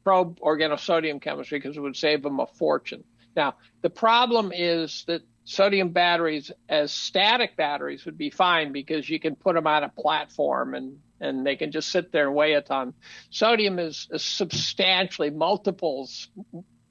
probe organosodium chemistry because it would save them a fortune. Now, the problem is that sodium batteries as static batteries would be fine because you can put them on a platform and they can just sit there and weigh a ton. Sodium is substantially multiples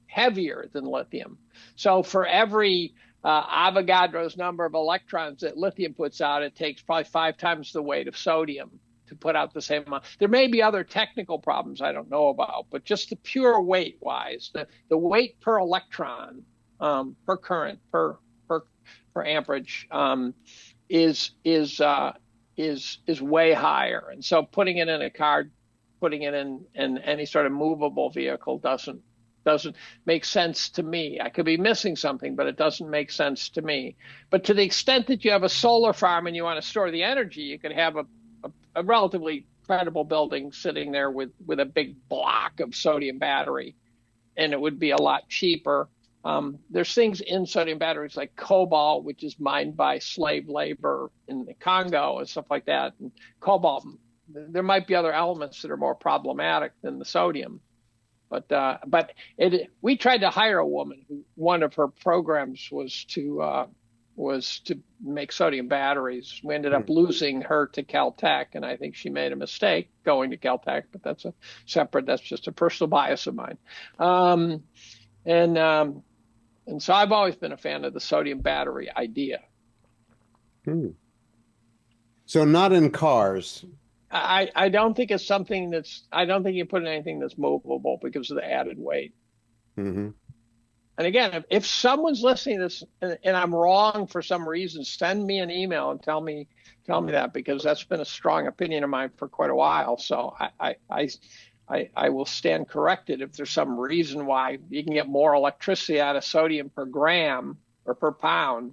heavier than lithium. So for every Avogadro's number of electrons that lithium puts out, it takes probably 5 times the weight of sodium to put out the same amount. There may be other technical problems I don't know about, but just the pure weight wise, the weight per electron, per current, per amperage, is way higher. And so putting it in a car, putting it in any sort of movable vehicle doesn't make sense to me. I could be missing something, but it doesn't make sense to me. But to the extent that you have a solar farm and you want to store the energy, you could have a relatively credible building sitting there with a big block of sodium battery, and it would be a lot cheaper. There's things in sodium batteries like cobalt, which is mined by slave labor in the Congo and stuff like that. And cobalt, there might be other elements that are more problematic than the sodium. But we tried to hire a woman who one of her programs was to was to make sodium batteries. We ended up losing her to Caltech, and I think she made a mistake going to Caltech, but that's just a personal bias of mine. And so I've always been a fan of the sodium battery idea. So not in cars. I don't think it's something I don't think you put in anything that's movable because of the added weight. Mm-hmm. And again, if someone's listening to this and I'm wrong for some reason, send me an email and tell me that, because that's been a strong opinion of mine for quite a while. So I will stand corrected if there's some reason why you can get more electricity out of sodium per gram or per pound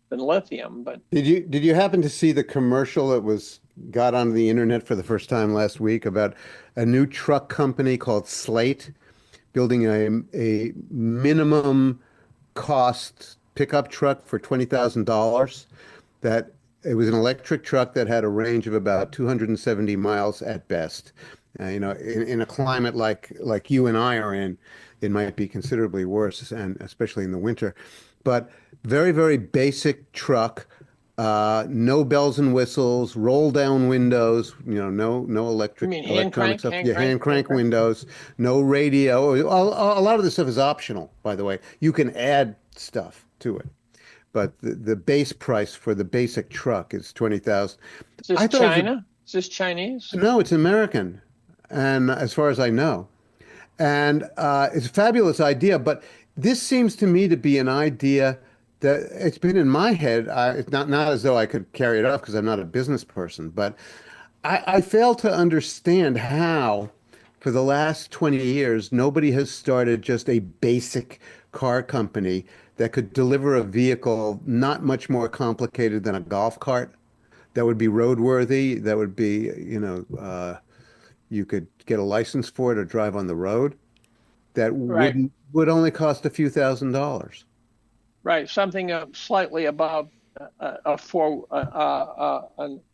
than lithium. But did you happen to see the commercial that got onto the internet for the first time last week about a new truck company called Slate building a minimum cost pickup truck for $20,000? That it was an electric truck that had a range of about 270 miles at best. In a climate like you and I are in, it might be considerably worse, and especially in the winter. But very, very basic truck, no bells and whistles, roll down windows, no electric, you mean electronic stuff. Hand crank hand crank windows, no radio. A lot of this stuff is optional, by the way. You can add stuff to it. But the base price for the basic truck is $20,000. Is this China? Is this Chinese? No, it's American, and as far as I know. And it's a fabulous idea, but this seems to me to be an idea that it's been in my head. It's not as though I could carry it off because I'm not a business person, but I fail to understand how, for the last 20 years, nobody has started just a basic car company that could deliver a vehicle not much more complicated than a golf cart, that would be roadworthy, that would be, you could get a license for it or drive on the road, that would only cost a few $1,000s. Right, something slightly above an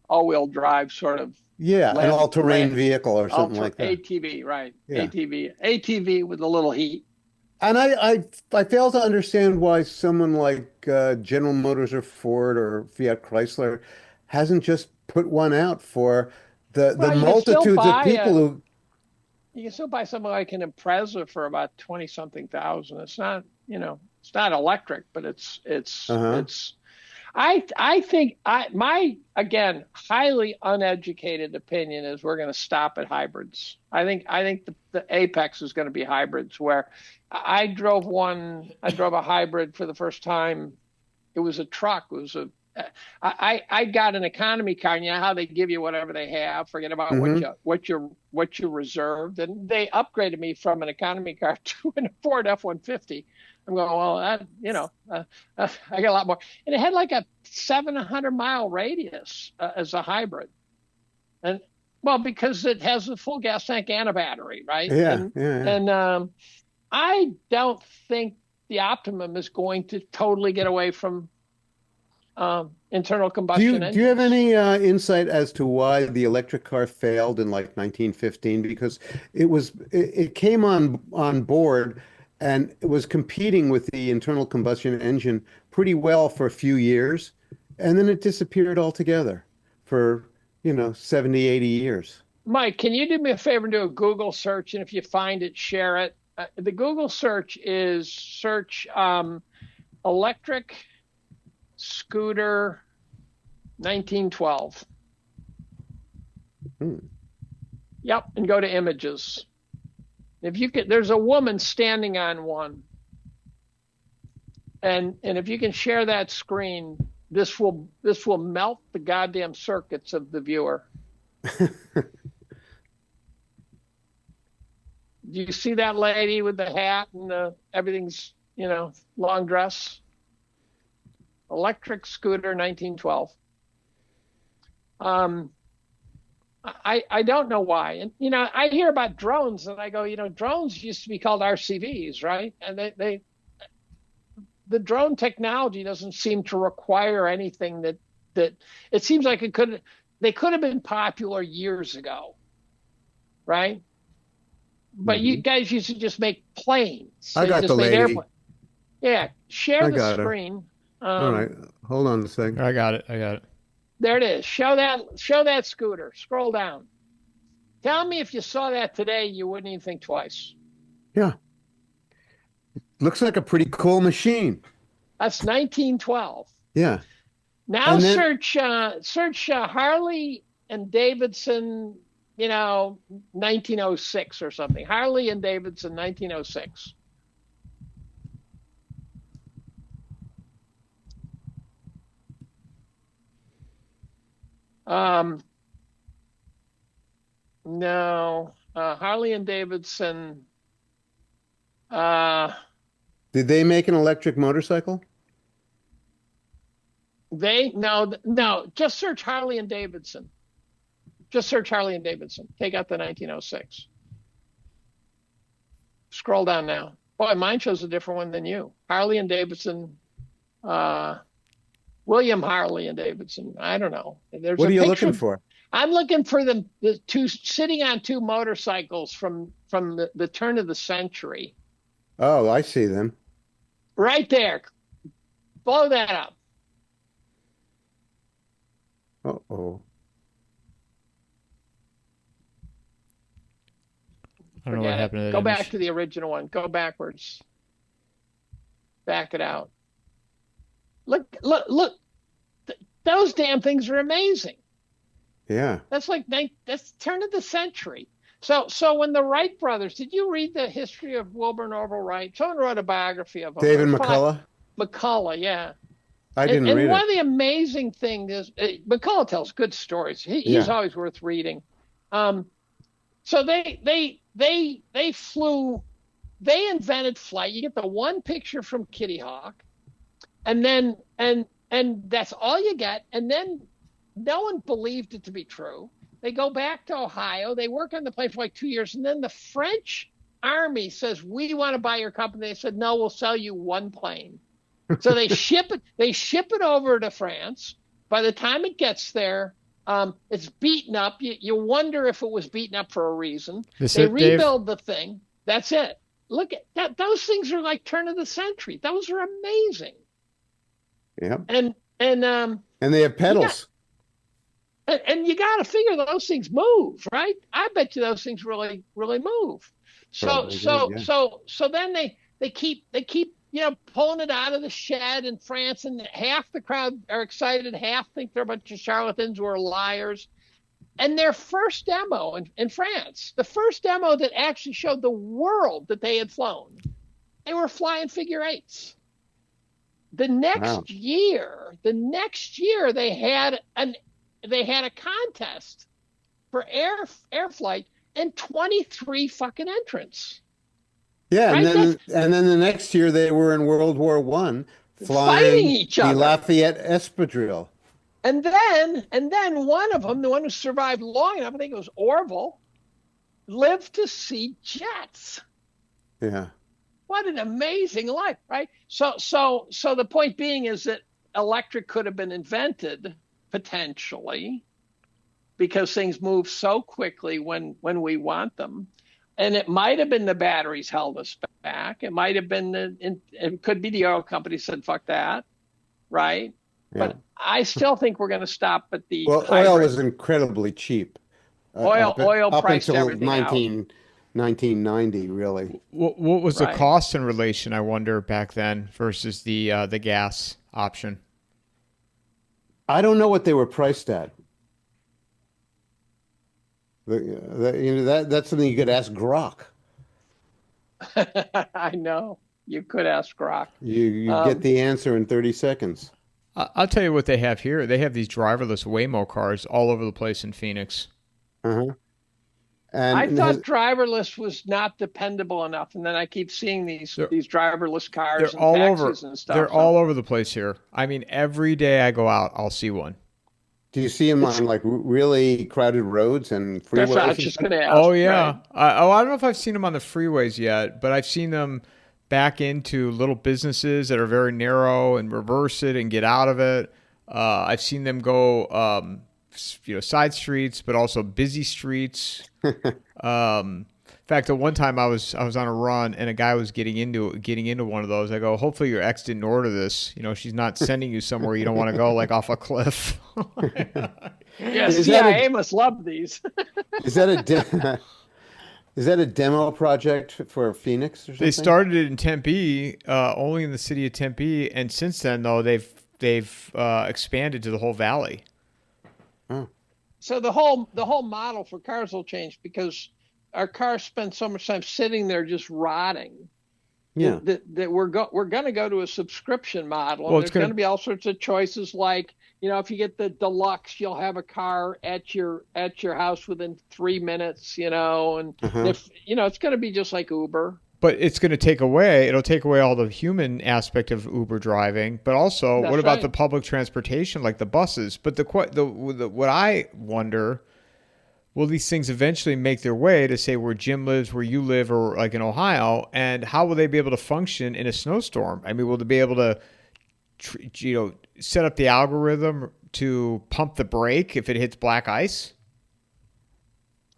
all-wheel drive sort of. Yeah, an all-terrain vehicle or something like that. ATV, right? Yeah. ATV with a little heat. And I fail to understand why someone like General Motors or Ford or Fiat Chrysler hasn't just put one out for the multitudes of people who. You can still buy something like an Impreza for about 20-something thousand. It's not, it's not electric, but it's. I think my again highly uneducated opinion is we're going to stop at hybrids. I think the apex is going to be hybrids. Where I drove a hybrid for the first time. It was a truck. I got an economy car, and you know how they give you whatever they have. Forget about what you reserved, and they upgraded me from an economy car to a Ford F-150. I'm going, well, I got a lot more, and it had like a 700-mile radius as a hybrid, and well, because it has a full gas tank and a battery, right? Yeah. And I don't think the Optimum is going to totally get away from internal combustion engines. Do you have any insight as to why the electric car failed in like 1915? Because it came on board and it was competing with the internal combustion engine pretty well for a few years, and then it disappeared altogether for 70, 80 years. Mike, can you do me a favor and do a Google search, and if you find it, share it? The Google search is electric scooter 1912. Yep, and go to images. If you could, there's a woman standing on one, and if you can share that screen, this will melt the goddamn circuits of the viewer. Do you see that lady with the hat and everything's long dress? Electric scooter 1912. I don't know why. And, I hear about drones and I go, drones used to be called RCVs, right? And the drone technology doesn't seem to require anything that it seems like they could have been popular years ago, right? But you guys used to just make planes. I got the lady. Yeah, share the screen. All right. Hold on a second. I got it. I got it. There it is. Show that scooter. Scroll down. Tell me if you saw that today, you wouldn't even think twice. Yeah. Looks like a pretty cool machine. That's 1912. Yeah. Now And then, search Harley and Davidson, 1906 or something. Harley and Davidson, 1906. No, Harley and Davidson. did they make an electric motorcycle? No. Just search Harley and Davidson. Just search Harley and Davidson. Take out the 1906. Scroll down now. Boy, mine shows a different one than you. Harley and Davidson. William Harley and Davidson. I don't know. There's What a are you picture. looking for? I'm looking for the two sitting on two motorcycles from the turn of the century. Oh, I see them. Right there. Blow that up. Uh-oh. I don't know what happened to that Go image. back to the original one. Go backwards. Back it out. Look. Those damn things are amazing. Yeah. That's turn of the century. So when the Wright brothers, did you read the history of Wilbur and Orville Wright? Someone wrote a biography of them. David McCullough? McCullough, yeah. I didn't read and one it. of the amazing things is McCullough tells good stories. He's always worth reading. So they flew. They invented flight. You get the one picture from Kitty Hawk, and then and that's all you get. And then no one believed it to be true. They go back to Ohio. They work on the plane for like 2 years, and then the French Army says, "We want to buy your company." They said, "No, we'll sell you one plane." So they ship it. They ship it over to France. By the time it gets there, it's beaten up. You wonder if it was beaten up for a reason. They rebuild the thing. That's it. Look at that. Those things are like turn of the century. Those are amazing. Yep. And they have pedals. And you got to figure those things move, right? I bet you those things really, really move. So then they keep pulling it out of the shed in France, and half the crowd are excited, half think they're a bunch of charlatans who are liars. And their first demo in France, the first demo that actually showed the world that they had flown, they were flying figure eights. The next year, they had a contest for air flight and 23 fucking entrants. Yeah, right? and then the next year they were in World War I, fighting each other. The Lafayette Espadrille. And then one of them, the one who survived long enough, I think it was Orville, lived to see jets. Yeah. What an amazing life, right? So the point being is that electric could have been invented potentially because things move so quickly when we want them. And it might have been the batteries held us back. It might have been it could be the oil company said, fuck that, right? Yeah. But I still think we're going to stop at the oil was incredibly cheap. Oil up priced until everything 1990, really. What was the cost in relation, I wonder, back then versus the gas option? I don't know what they were priced at. That's something you could ask Grok. I know. You could ask Grok. You get the answer in 30 seconds. I'll tell you what they have here. They have these driverless Waymo cars all over the place in Phoenix. Uh-huh. I thought driverless was not dependable enough, and then I keep seeing these driverless cars and taxis and stuff. They're all over the place here. I mean, every day I go out, I'll see one. Do you see them on like really crowded roads and freeways? That's what I was just going to ask. Oh yeah. Right? I don't know if I've seen them on the freeways yet, but I've seen them back into little businesses that are very narrow and reverse it and get out of it. I've seen them go, side streets, but also busy streets. In fact, at one time I was on a run and a guy was getting into one of those. I go, hopefully your ex didn't order this. She's not sending you somewhere you don't want to go, like off a cliff. Yeah, CIA must love these. Is that a demo project for Phoenix or something? They started it in Tempe, only in the city of Tempe, and since then though they've expanded to the whole valley. Oh. So the whole model for cars will change because our cars spend so much time sitting there just rotting. Yeah. That we're going to go to a subscription model. Well, and there's going to be all sorts of choices like, if you get the deluxe, you'll have a car at your house within 3 minutes, and if, it's going to be just like Uber. But it's going to it'll take away all the human aspect of Uber driving, but also what about the public transportation, like the buses? But what I wonder, will these things eventually make their way to say where Jim lives, where you live, or like in Ohio, and how will they be able to function in a snowstorm? I mean, will they be able to, set up the algorithm to pump the brake if it hits black ice?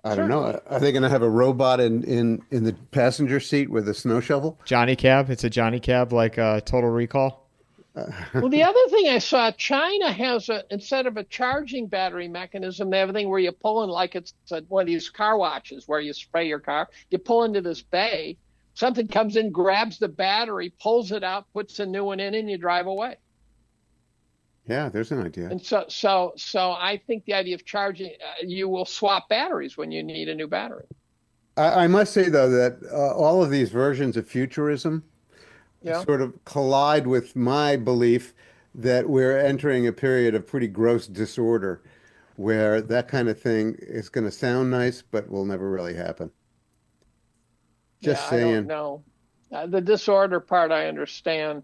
I don't know. Are they going to have a robot in the passenger seat with a snow shovel? Johnny Cab. It's a Johnny Cab, like Total Recall. Well, the other thing I saw, China has instead of a charging battery mechanism, they have a thing where you pull in, like it's one of these car washes where you spray your car. You pull into this bay, something comes in, grabs the battery, pulls it out, puts a new one in, and you drive away. Yeah, there's an idea. And so I think the idea of charging, you will swap batteries when you need a new battery. I must say, though, that all of these versions of futurism sort of collide with my belief that we're entering a period of pretty gross disorder where that kind of thing is going to sound nice, but will never really happen. Just saying. I don't know. The disorder part, I understand.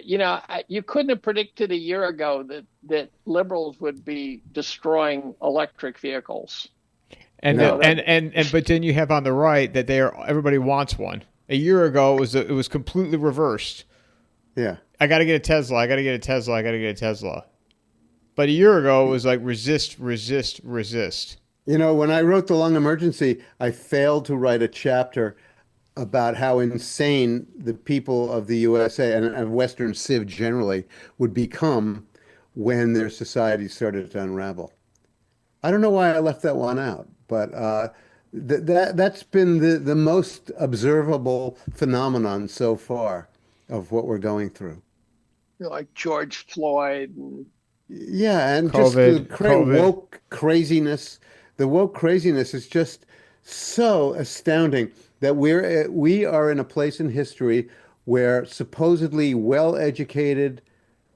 You couldn't have predicted a year ago that liberals would be destroying electric vehicles. But then you have on the right that everybody wants one. A year ago, it was completely reversed. Yeah. I got to get a Tesla. I got to get a Tesla. I got to get a Tesla. But a year ago, it was like resist, resist, resist. When I wrote The Lung Emergency, I failed to write a chapter about how insane the people of the USA and Western civ generally would become when their society started to unravel. I don't know why I left that one out, but that's been the most observable phenomenon so far of what we're going through. Like George Floyd. And and COVID, just the woke craziness. The woke craziness is just so astounding that we are in a place in history where supposedly well-educated,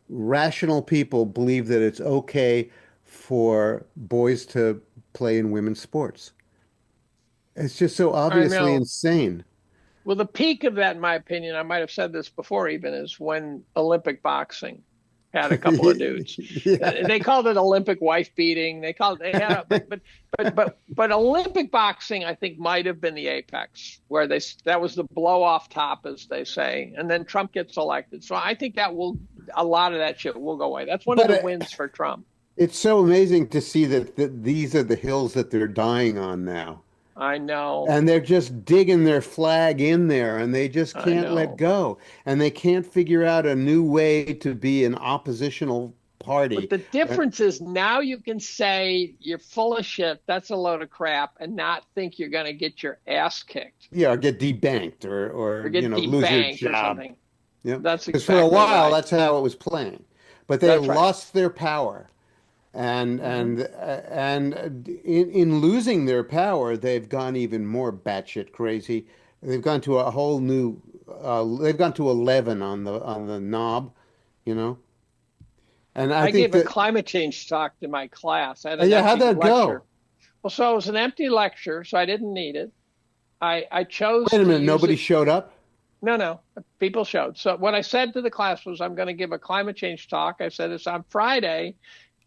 rational people believe that it's okay for boys to play in women's sports. It's just so obviously insane. Well, the peak of that, in my opinion, I might have said this before even, is when Olympic boxing had a couple of dudes. They called it Olympic wife beating. But Olympic boxing, I think, might have been the apex where that was the blow off top, as they say. And then Trump gets elected. So I think a lot of that shit will go away. That's one of the wins for Trump. It's so amazing to see that these are the hills that they're dying on now. I know. And they're just digging their flag in there, and they just can't let go. And they can't figure out a new way to be an oppositional party. But the difference is now you can say you're full of shit, that's a load of crap, and not think you're going to get your ass kicked. Yeah, or get debanked or get lose your job. Or something. Yeah. That's exactly for a while, right. That's how it was playing. But they lost their power. And in losing their power, they've gone even more batshit crazy. They've gone to a whole new. They've gone to 11 on the knob, And I think gave a climate change talk to my class. How'd that go? Well, so it was an empty lecture, so I didn't need it. I chose. Wait a minute, nobody showed up? No, people showed. So what I said to the class was, I'm going to give a climate change talk. I said it's on Friday.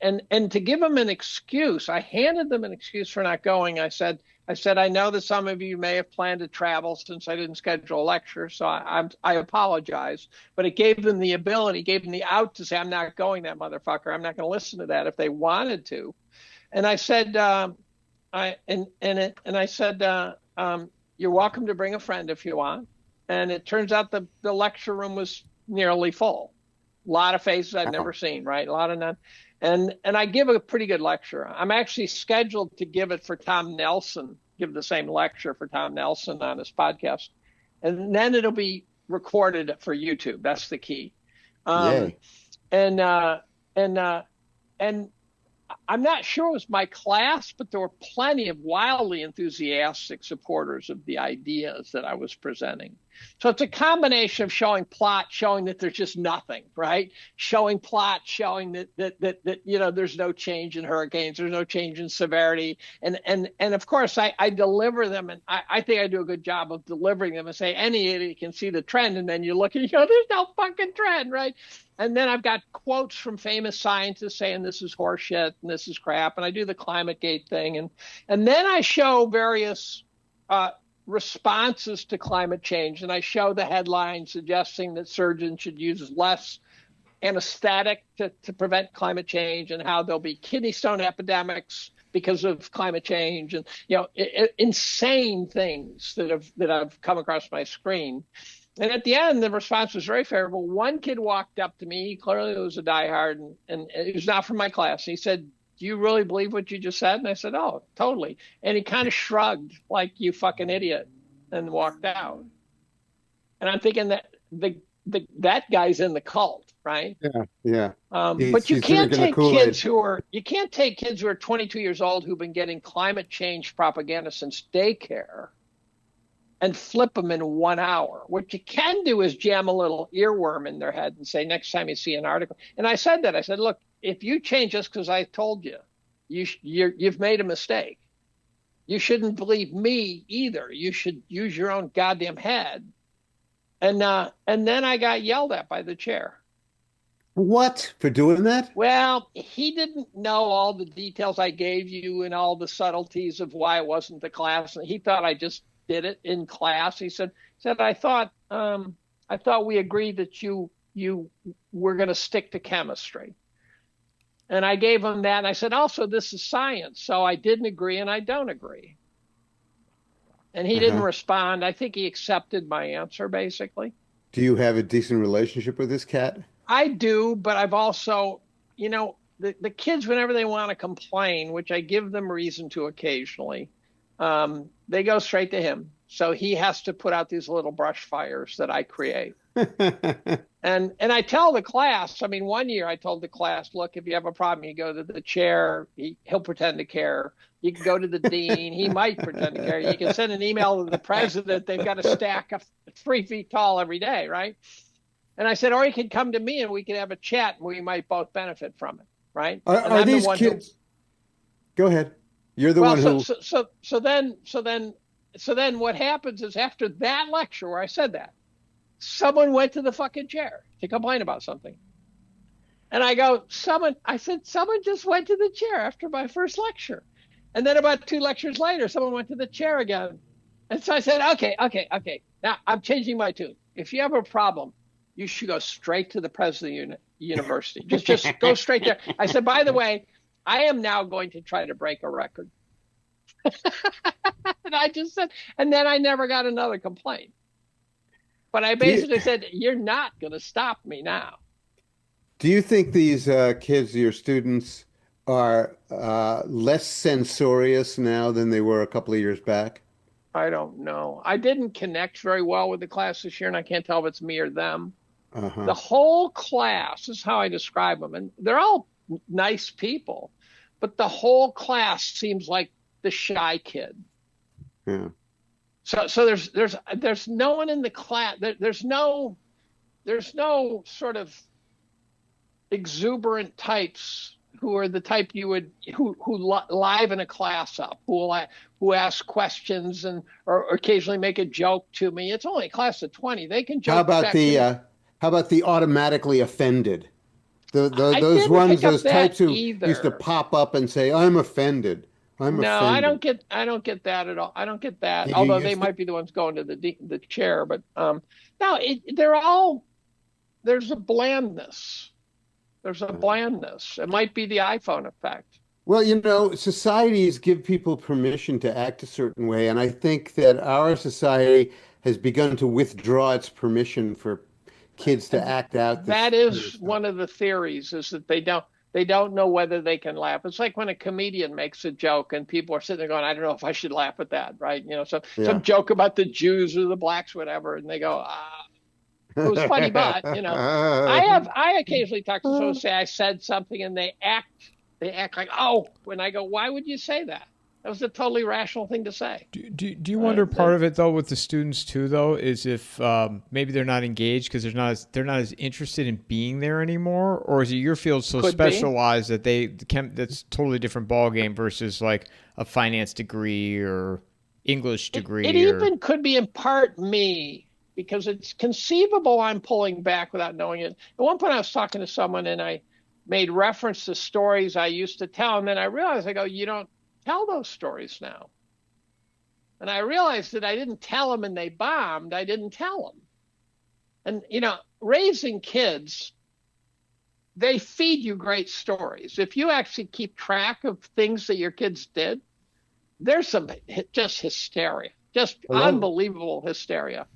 And to give them an excuse, I handed them an excuse for not going. I said, I know that some of you may have planned to travel since I didn't schedule a lecture, so I apologize. But it gave them the ability, gave them the out to say, I'm not going, that motherfucker. I'm not going to listen to that if they wanted to. And I said, You're welcome to bring a friend if you want. And it turns out the lecture room was nearly full. A lot of faces I'd never seen, right? A lot of none. And I give a pretty good lecture. I'm actually scheduled to give it for Tom Nelson, give the same lecture for Tom Nelson on his podcast. And then it'll be recorded for YouTube. That's the key. Yay. And I'm not sure it was my class, but there were plenty of wildly enthusiastic supporters of the ideas that I was presenting. So it's a combination of showing plot, showing that there's just nothing, right? Showing plot, showing that you know, there's no change in hurricanes, there's no change in severity. And of course I deliver them, and I think I do a good job of delivering them and say any idiot can see the trend, and then you look and you go, there's no fucking trend, right? And then I've got quotes from famous scientists saying this is horseshit and this is crap. And I do the ClimateGate thing. And then I show various responses to climate change. And I show the headline suggesting that surgeons should use less anesthetic to prevent climate change, and how there'll be kidney stone epidemics because of climate change, and, you know, insane things that I've come across my screen. And at the end, the response was very favorable. One kid walked up to me. He clearly was a diehard, and he was not from my class. He said, "Do you really believe what you just said?" And I said, "Oh, totally." And he kind of shrugged like, "You fucking idiot," and walked out. And I'm thinking that that guy's in the cult, right? Yeah. But you can't take kids who are 22 years old who've been getting climate change propaganda since daycare and flip them in 1 hour. What you can do is jam a little earworm in their head and say, next time you see an article. And I said that. I said, look, if you change just because I told you, you've made a mistake. You shouldn't believe me either. You should use your own goddamn head. And then I got yelled at by the chair. What? For doing that? Well, he didn't know all the details I gave you and all the subtleties of why it wasn't the class. And he thought I just did it in class. He said, I thought we agreed that you were going to stick to chemistry. And I gave him that. And I said, also, this is science. So I didn't agree and I don't agree. And he didn't respond. I think he accepted my answer, basically. Do you have a decent relationship with this cat? I do, but I've also, you know, the kids, whenever they want to complain, which I give them reason to occasionally, they go straight to him. So he has to put out these little brush fires that I create. And I tell the class, I mean, one year I told the class, look, if you have a problem, you go to the chair, he'll pretend to care. You can go to the dean, he might pretend to care. You can send an email to the president, they've got a stack of 3 feet tall every day, right? And I said, or you can come to me and we can have a chat and we might both benefit from it, right? Are these kids? Go ahead. You're the one who. So then what happens is after that lecture where I said that, someone went to the fucking chair to complain about something. And I go, someone just went to the chair after my first lecture. And then about 2 lectures later, someone went to the chair again. And so I said, okay. Now I'm changing my tune. If you have a problem, you should go straight to the president of the university. Just go straight there. I said, by the way, I am now going to try to break a record. And I just said, and then I never got another complaint. But I basically said, you're not going to stop me now. Do you think these kids, your students, are less censorious now than they were a couple of years back? I don't know. I didn't connect very well with the class this year, and I can't tell if it's me or them. The whole class is how I describe them. And they're all nice people, but the whole class seems like the shy kid. Yeah. So there's no one in the class. There's no sort of exuberant types who are the type you would who liven a class up, who ask questions and or occasionally make a joke to me. It's only a class of 20. They can joke. How about the automatically offended? Those ones, those types who used to pop up and say, "I'm offended." Offended. I don't get that at all. I don't get that. Although they might be the ones going to the chair, but no, there's a blandness. There's a blandness. It might be the iPhone effect. Well, societies give people permission to act a certain way, and I think that our society has begun to withdraw its permission for kids to act out this That kind of is stuff. one of the theories, is that they don't know whether they can laugh. It's like when a comedian makes a joke and people are sitting there going, I don't know if I should laugh at that, right? Some Yeah. joke about the Jews or the blacks, whatever, and they go, it was funny, but I occasionally talk to someone, say I said something, and they act like, oh, when I go, why would you say that? That was a totally rational thing to say. Do you wonder part of it though with the students too though is if maybe they're not engaged because they're not as interested in being there anymore, or is it your field so specialized that that's totally different ball game versus like a finance degree or English degree? It even could be in part me, because it's conceivable I'm pulling back without knowing it. At one point I was talking to someone and I made reference to stories I used to tell, and then I realized, I go, you don't tell those stories now. And I realized that I didn't tell them and they bombed. I didn't tell them. And, raising kids, they feed you great stories. If you actually keep track of things that your kids did, there's some just hysteria, just unbelievable hysteria.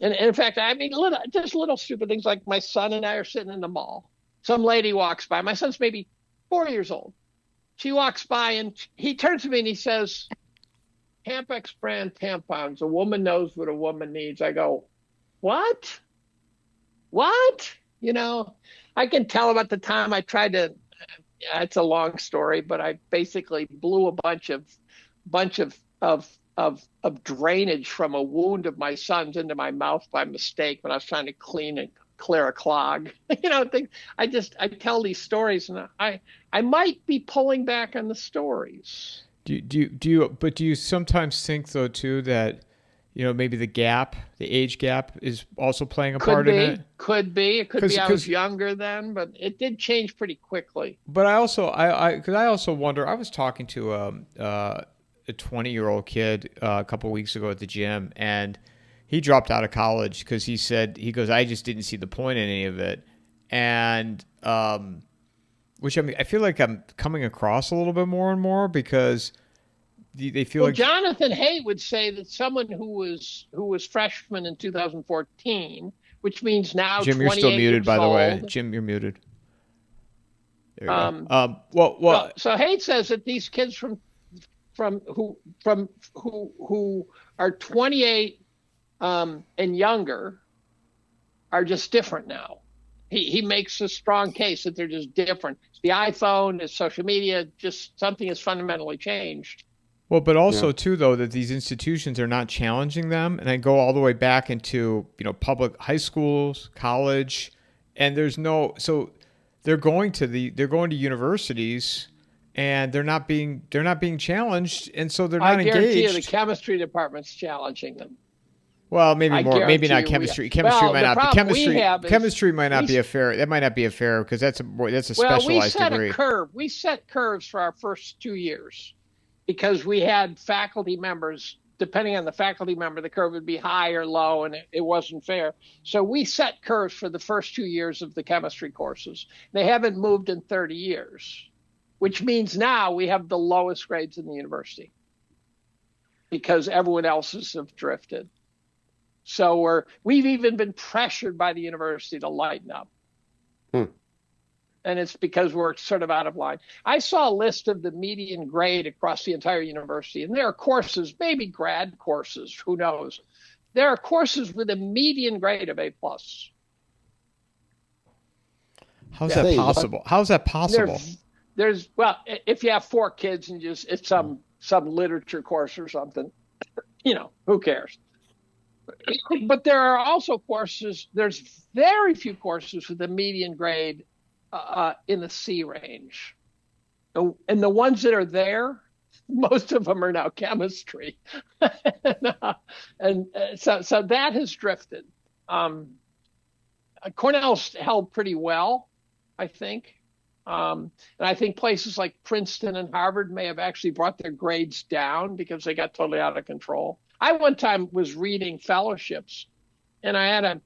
And in fact, I mean, little stupid things, like my son and I are sitting in the mall. Some lady walks by. My son's maybe 4 years old. She walks by and he turns to me and he says, Tampax brand tampons. A woman knows what a woman needs. I go, what? What? I can tell about the time I tried to, it's a long story, but I basically blew a bunch of drainage from a wound of my son's into my mouth by mistake when I was trying to clean and clear a clog. I tell these stories, and I might be pulling back on the stories. Do you sometimes think though too that maybe the age gap is also playing a part in it? Could be. It could be I was younger then, but it did change pretty quickly. But I also wonder. I was talking to a 20-year-old kid a couple of weeks ago at the gym, and he dropped out of college because he goes, I just didn't see the point in any of it. And, which I feel like I'm coming across a little bit more and more, because they feel like Jonathan Hay would say that someone who was freshman in 2014, which means now Jim, you're still muted, by the way. Jim, you're muted. There you go. So Hay says that these kids who are 28 and younger are just different now. He makes a strong case that they're just different. It's the iPhone, it's social media, just something has fundamentally changed. Well, but also too, though, that these institutions are not challenging them, and they go all the way back into public high schools, college, and so they're going to universities, and they're not being challenged, and so they're not engaged. I guarantee you the chemistry department's challenging them. Well, maybe not chemistry. Chemistry might not be chemistry might not be a fair. That might not be a fair, because that's a specialized degree. We set curves for our first 2 years, because we had faculty members. Depending on the faculty member, the curve would be high or low, and it wasn't fair. So we set curves for the first 2 years of the chemistry courses. They haven't moved in 30 years, which means now we have the lowest grades in the university because everyone else's have drifted. So we've even been pressured by the university to lighten up. And it's because we're sort of out of line. I saw a list of the median grade across the entire university, and there are courses, maybe grad courses, who knows. There are courses with a median grade of A+. How's that possible? How's that possible? Well, if you have 4 kids and it's some literature course or something, who cares? But there are also courses, there's very few courses with a median grade in the C range. And the ones that are there, most of them are now chemistry. and so that has drifted. Cornell's held pretty well, I think. And I think places like Princeton and Harvard may have actually brought their grades down because they got totally out of control. I one time was reading fellowships and I had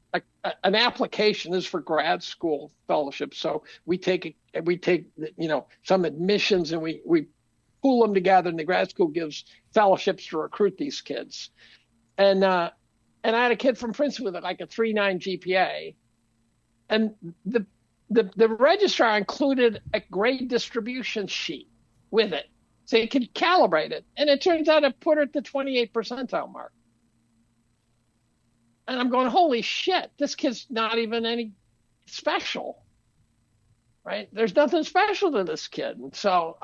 an application. This is for grad school fellowship. So we take some admissions, and we pool them together, and the grad school gives fellowships to recruit these kids. And I had a kid from Princeton with like a 3.9 GPA, and the registrar included a grade distribution sheet with it, so you could calibrate it. And it turns out it put her at the 28th percentile mark. And I'm going, holy shit, this kid's not even any special, right? There's nothing special to this kid. And so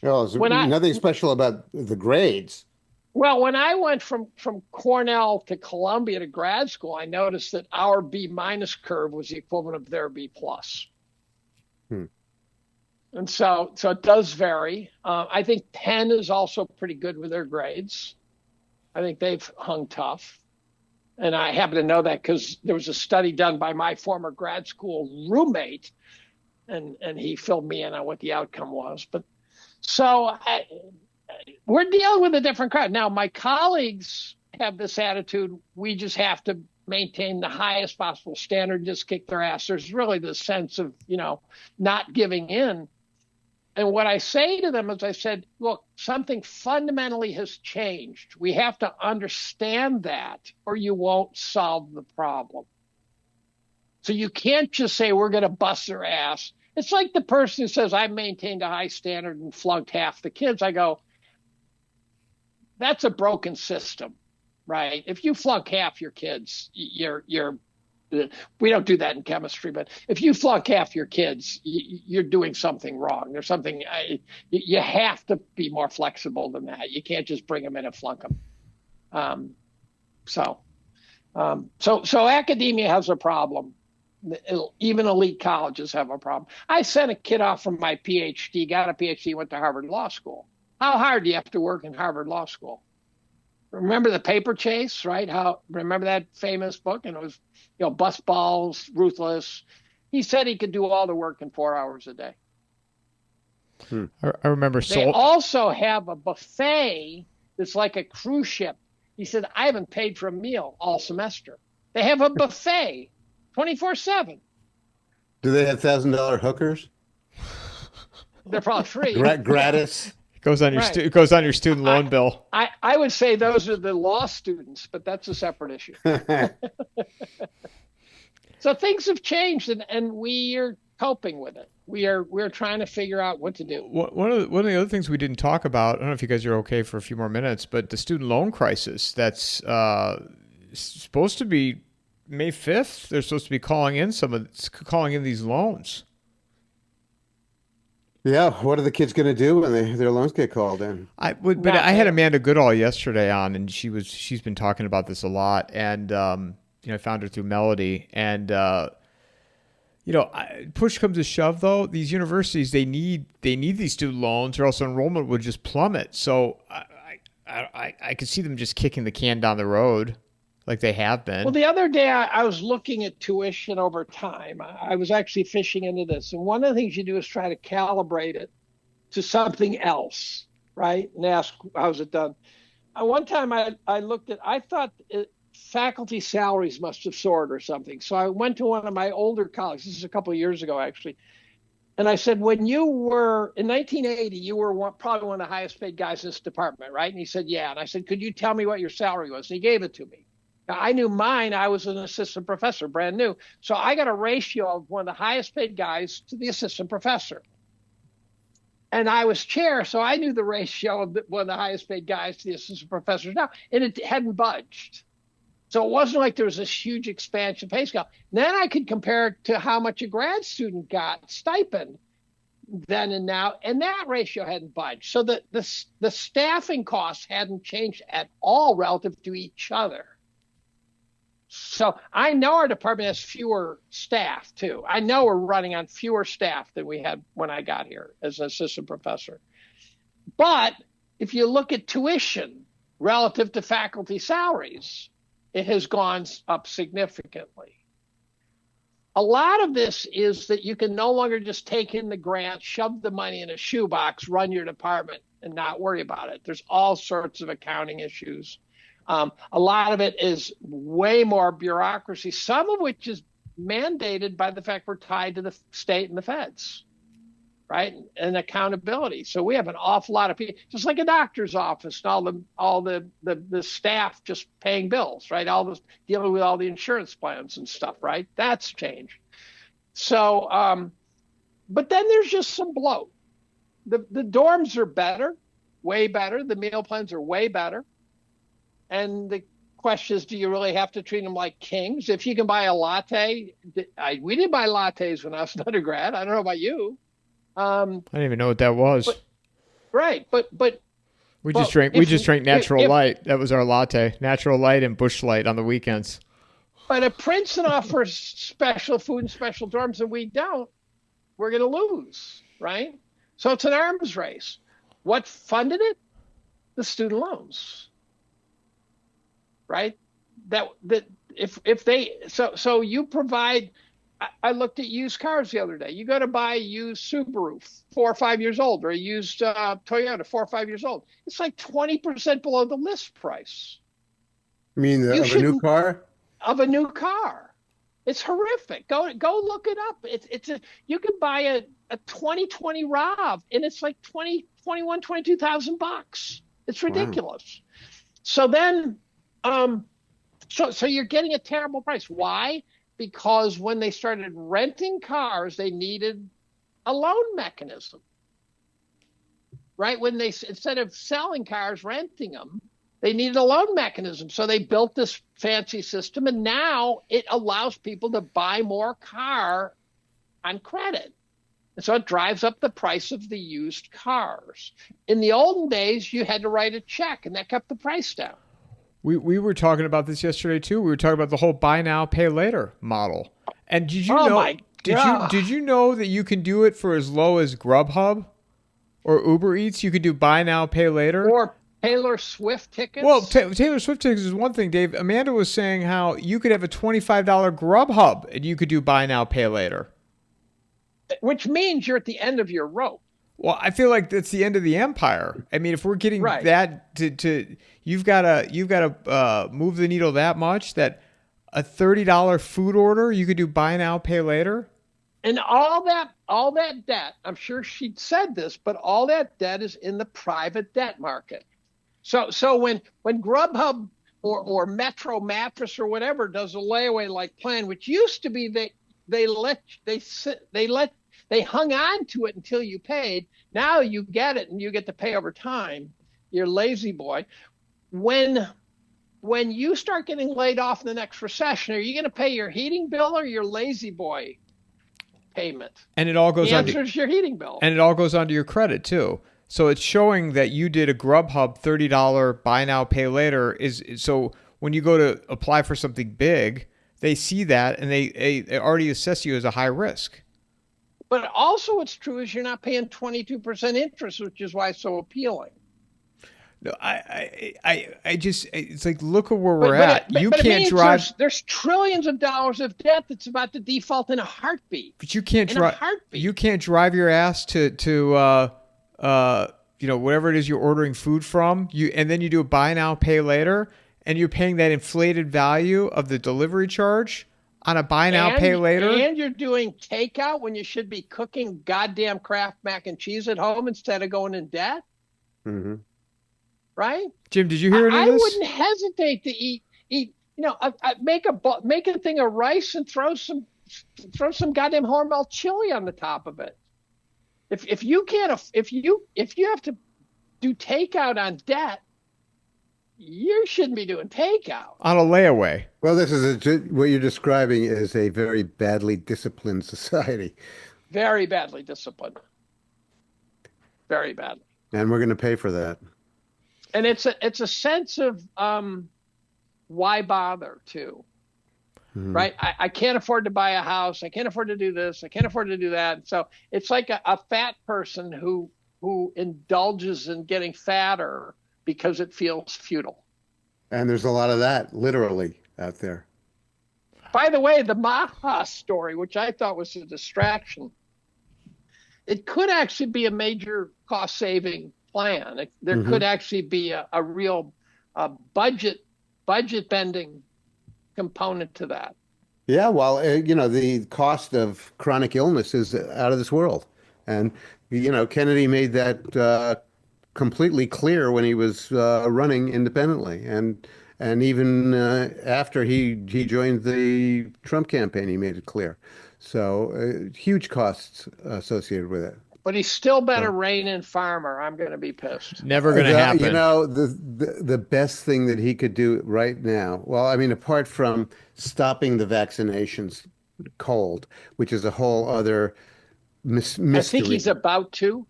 nothing special about the grades. Well, when I went from Cornell to Columbia to grad school, I noticed that our B- curve was the equivalent of their B+. And so it does vary. I think Penn is also pretty good with their grades. I think they've hung tough. And I happen to know that because there was a study done by my former grad school roommate, and he filled me in on what the outcome was. But we're dealing with a different crowd. Now, my colleagues have this attitude, we just have to maintain the highest possible standard, just kick their ass. There's really the sense of, not giving in. And what I say to them is, I said, look, something fundamentally has changed. We have to understand that, or you won't solve the problem. So you can't just say we're going to bust their ass. It's like the person who says, I maintained a high standard and flunked half the kids. I go, that's a broken system, right? If you flunk half your kids, we don't do that in chemistry, but if you flunk half your kids, you're doing something wrong. There's something, you have to be more flexible than that. You can't just bring them in and flunk them. So academia has a problem. Even elite colleges have a problem. I sent a kid off from my PhD, got a PhD, went to Harvard Law School. How hard do you have to work in Harvard Law School? Remember the paper chase, right? Remember that famous book? And it was, bus balls, ruthless. He said he could do all the work in 4 hours a day. I remember. They also have a buffet that's like a cruise ship. He said, I haven't paid for a meal all semester. They have a buffet 24/7. Do they have $1,000 hookers? They're probably free. Gratis. It goes on your student loan bill. I would say those are the law students, but that's a separate issue. So things have changed, and we are coping with it. We're trying to figure out what to do. One of the other things we didn't talk about, I don't know if you guys are okay for a few more minutes, but the student loan crisis that's supposed to be May 5th. They're supposed to be calling in these loans. Yeah, what are the kids going to do when their loans get called in? I had Amanda Goodall yesterday on, and she's been talking about this a lot, and I found her through Melody, and push comes to shove, though, these universities they need these student loans, or else enrollment would just plummet. So I could see them just kicking the can down the road, like they have been. Well, the other day I was looking at tuition over time. I was actually fishing into this. And one of the things you do is try to calibrate it to something else, right? And ask, how's it done? One time I thought faculty salaries must have soared or something. So I went to one of my older colleagues. This is a couple of years ago, actually. And I said, when you were in 1980, you were probably one of the highest paid guys in this department, right? And he said, yeah. And I said, could you tell me what your salary was? And he gave it to me. Now, I knew mine. I was an assistant professor, brand new. So I got a ratio of one of the highest paid guys to the assistant professor. And I was chair, so I knew the ratio of one of the highest paid guys to the assistant professors now, and it hadn't budged. So it wasn't like there was this huge expansion pay scale. Then I could compare it to how much a grad student got stipend then and now, and that ratio hadn't budged. So the staffing costs hadn't changed at all relative to each other. So I know our department has fewer staff, too. I know we're running on fewer staff than we had when I got here as an assistant professor. But if you look at tuition relative to faculty salaries, it has gone up significantly. A lot of this is that you can no longer just take in the grant, shove the money in a shoebox, run your department, and not worry about it. There's all sorts of accounting issues. A lot of it is way more bureaucracy, some of which is mandated by the fact we're tied to the state and the feds, right? And accountability. So we have an awful lot of people, just like a doctor's office, and all the staff just paying bills, right? All this dealing with all the insurance plans and stuff, right? That's changed. So, but then there's just some bloat. The dorms are better, way better. The meal plans are way better. And the question is, do you really have to treat them like kings? If you can buy a latte, we did buy lattes when I was an undergrad. I don't know about you. I didn't even know what that was. But we just drank Natural Light. That was our latte, Natural Light and Busch Light on the weekends. But if Princeton offers special food and special dorms and we don't, we're going to lose, right? So it's an arms race. What funded it? The student loans, right? So you provide. I looked at used cars the other day. You go to buy a used Subaru, 4 or 5 years old, or a used Toyota, 4 or 5 years old. It's like 20% below the list price. You mean of a new car? Of a new car. It's horrific. Go look it up. You can buy a 2020 RAV and it's like $22,000. It's ridiculous. Wow. So then, so you're getting a terrible price. Why? Because when they started renting cars, they needed a loan mechanism, right? When they, instead of selling cars, renting them, they needed a loan mechanism. So they built this fancy system, and now it allows people to buy more car on credit. And so it drives up the price of the used cars. In the olden days, you had to write a check, and that kept the price down. We were talking about this yesterday too. We were talking about the whole buy now, pay later model. And did you know? Did you know that you can do it for as low as Grubhub or Uber Eats? You could do buy now, pay later. Or Taylor Swift tickets. Well, Taylor Swift tickets is one thing, Dave. Amanda was saying how you could have a $25 Grubhub and you could do buy now, pay later. Which means you're at the end of your rope. Well, I feel like that's the end of the empire. I mean, if we're getting that to you've got to move the needle that much that a $30 food order you could do buy now, pay later. And all that debt, I'm sure she said this, but all that debt is in the private debt market. So when Grubhub or Metro Mattress or whatever does a layaway like plan, which used to be they hung on to it until you paid. Now you get it and you get to pay over time. You're lazy boy. When you start getting laid off in the next recession, are you going to pay your heating bill or your lazy boy payment? And it all goes on to your heating bill. And it all goes onto your credit too. So it's showing that you did a Grubhub $30 buy now, pay later. So when you go to apply for something big, they see that and they already assess you as a high risk. But also what's true is you're not paying 22% interest, which is why it's so appealing. No, I just, it's like, look at where we're at. You can't drive. There's trillions of dollars of debt that's about to default in a heartbeat. But you can't drive. You can't drive your ass to whatever it is you're ordering food from. And then you do a buy now, pay later, and you're paying that inflated value of the delivery charge on a buy now, pay later. And you're doing takeout when you should be cooking goddamn Kraft mac and cheese at home instead of going in debt. Mm-hmm. Right? Jim, did you hear any of this? I wouldn't hesitate to eat. Make a thing of rice and throw some goddamn Hormel chili on the top of it. If you have to do takeout on debt, you shouldn't be doing takeout on a layaway. Well, what you're describing is a very badly disciplined society. Very badly disciplined. Very badly. And we're going to pay for that. And it's a sense of why bother too, right? I can't afford to buy a house. I can't afford to do this. I can't afford to do that. So it's like a fat person who indulges in getting fatter because it feels futile. And there's a lot of that literally out there. By the way, the Maha story, which I thought was a distraction, it could actually be a major cost saving plan. There could actually be a real budget budget bending component to that. Yeah, well, the cost of chronic illness is out of this world. And, Kennedy made that completely clear when he was running independently. And even after he joined the Trump campaign, he made it clear. So huge costs associated with it. But he's still been a reigning farmer. I'm going to be pissed. Never going to happen. The best thing that he could do right now, well, I mean, apart from stopping the vaccinations cold, which is a whole other mystery. I think he's about to.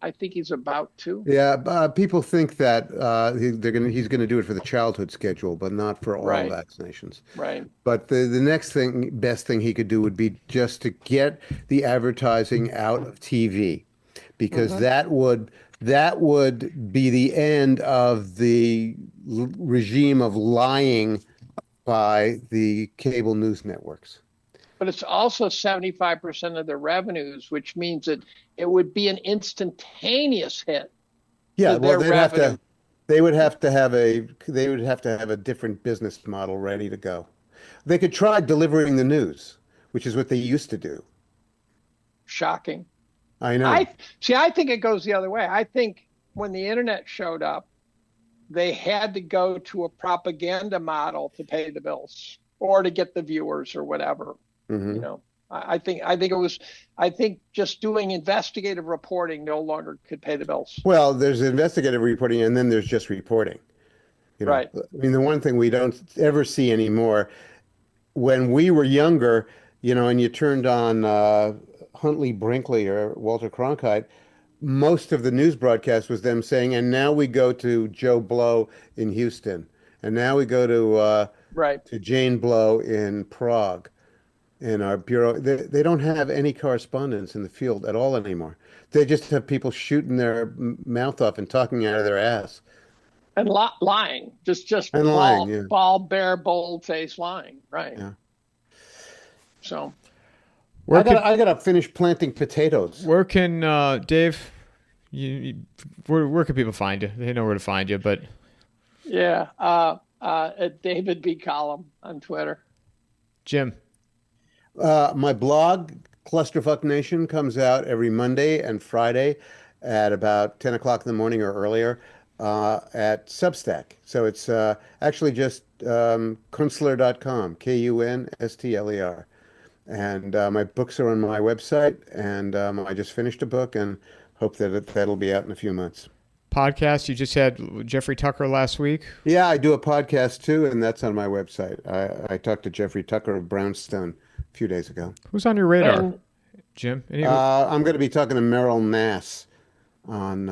Yeah, people think that he's going to do it for the childhood schedule, but not for all vaccinations. Right. But the next best thing he could do would be just to get the advertising out of TV. Because that would be the end of the regime of lying by the cable news networks. But it's also 75% of their revenues, which means that it would be an instantaneous hit. Yeah, well, they would have to have a different business model ready to go. They could try delivering the news, which is what they used to do. Shocking. I know. I think it goes the other way. I think when the internet showed up, they had to go to a propaganda model to pay the bills or to get the viewers or whatever. I think just doing investigative reporting no longer could pay the bills. Well, there's investigative reporting and then there's just reporting. Right. I mean, the one thing we don't ever see anymore, when we were younger, and you turned on Huntley Brinkley or Walter Cronkite, most of the news broadcast was them saying, and now we go to Joe Blow in Houston, and now we go to Jane Blow in Prague. In our bureau, they don't have any correspondence in the field at all anymore. They just have people shooting their mouth off and talking out of their ass. And lying, just and bald, bare, bold-faced lying, right? Yeah. So, I gotta finish planting potatoes. Where can Dave? Where can people find you? They know where to find you, but at David B. Collum on Twitter. Jim, my blog Clusterfuck Nation comes out every Monday and Friday at about 10 o'clock in the morning or earlier. At Substack. So it's actually just Kunstler.com, Kunstler. And my books are on my website, and I just finished a book and hope that that'll be out in a few months. Podcast, you just had Jeffrey Tucker last week? Yeah, I do a podcast too, and that's on my website. I talked to Jeffrey Tucker of Brownstone a few days ago. Who's on your radar, Jim? I'm going to be talking to Merrill Nass. On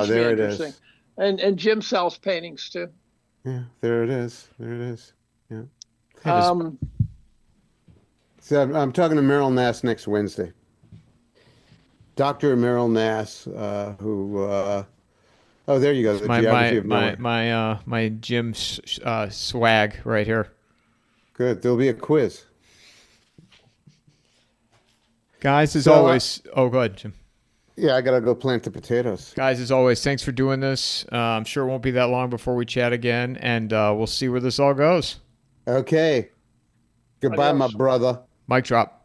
there it is. And Jim sells paintings too. Yeah, there it is. Yeah. So I'm talking to Merrill Nass next Wednesday. Dr. Merrill Nass, who there you go. The geography of nowhere. My Jim swag right here. Good. There'll be a quiz. Guys, as always. Go ahead, Jim. Yeah, I got to go plant the potatoes. Guys, as always, thanks for doing this. I'm sure it won't be that long before we chat again, and we'll see where this all goes. Okay. Goodbye, my brother. Mic drop.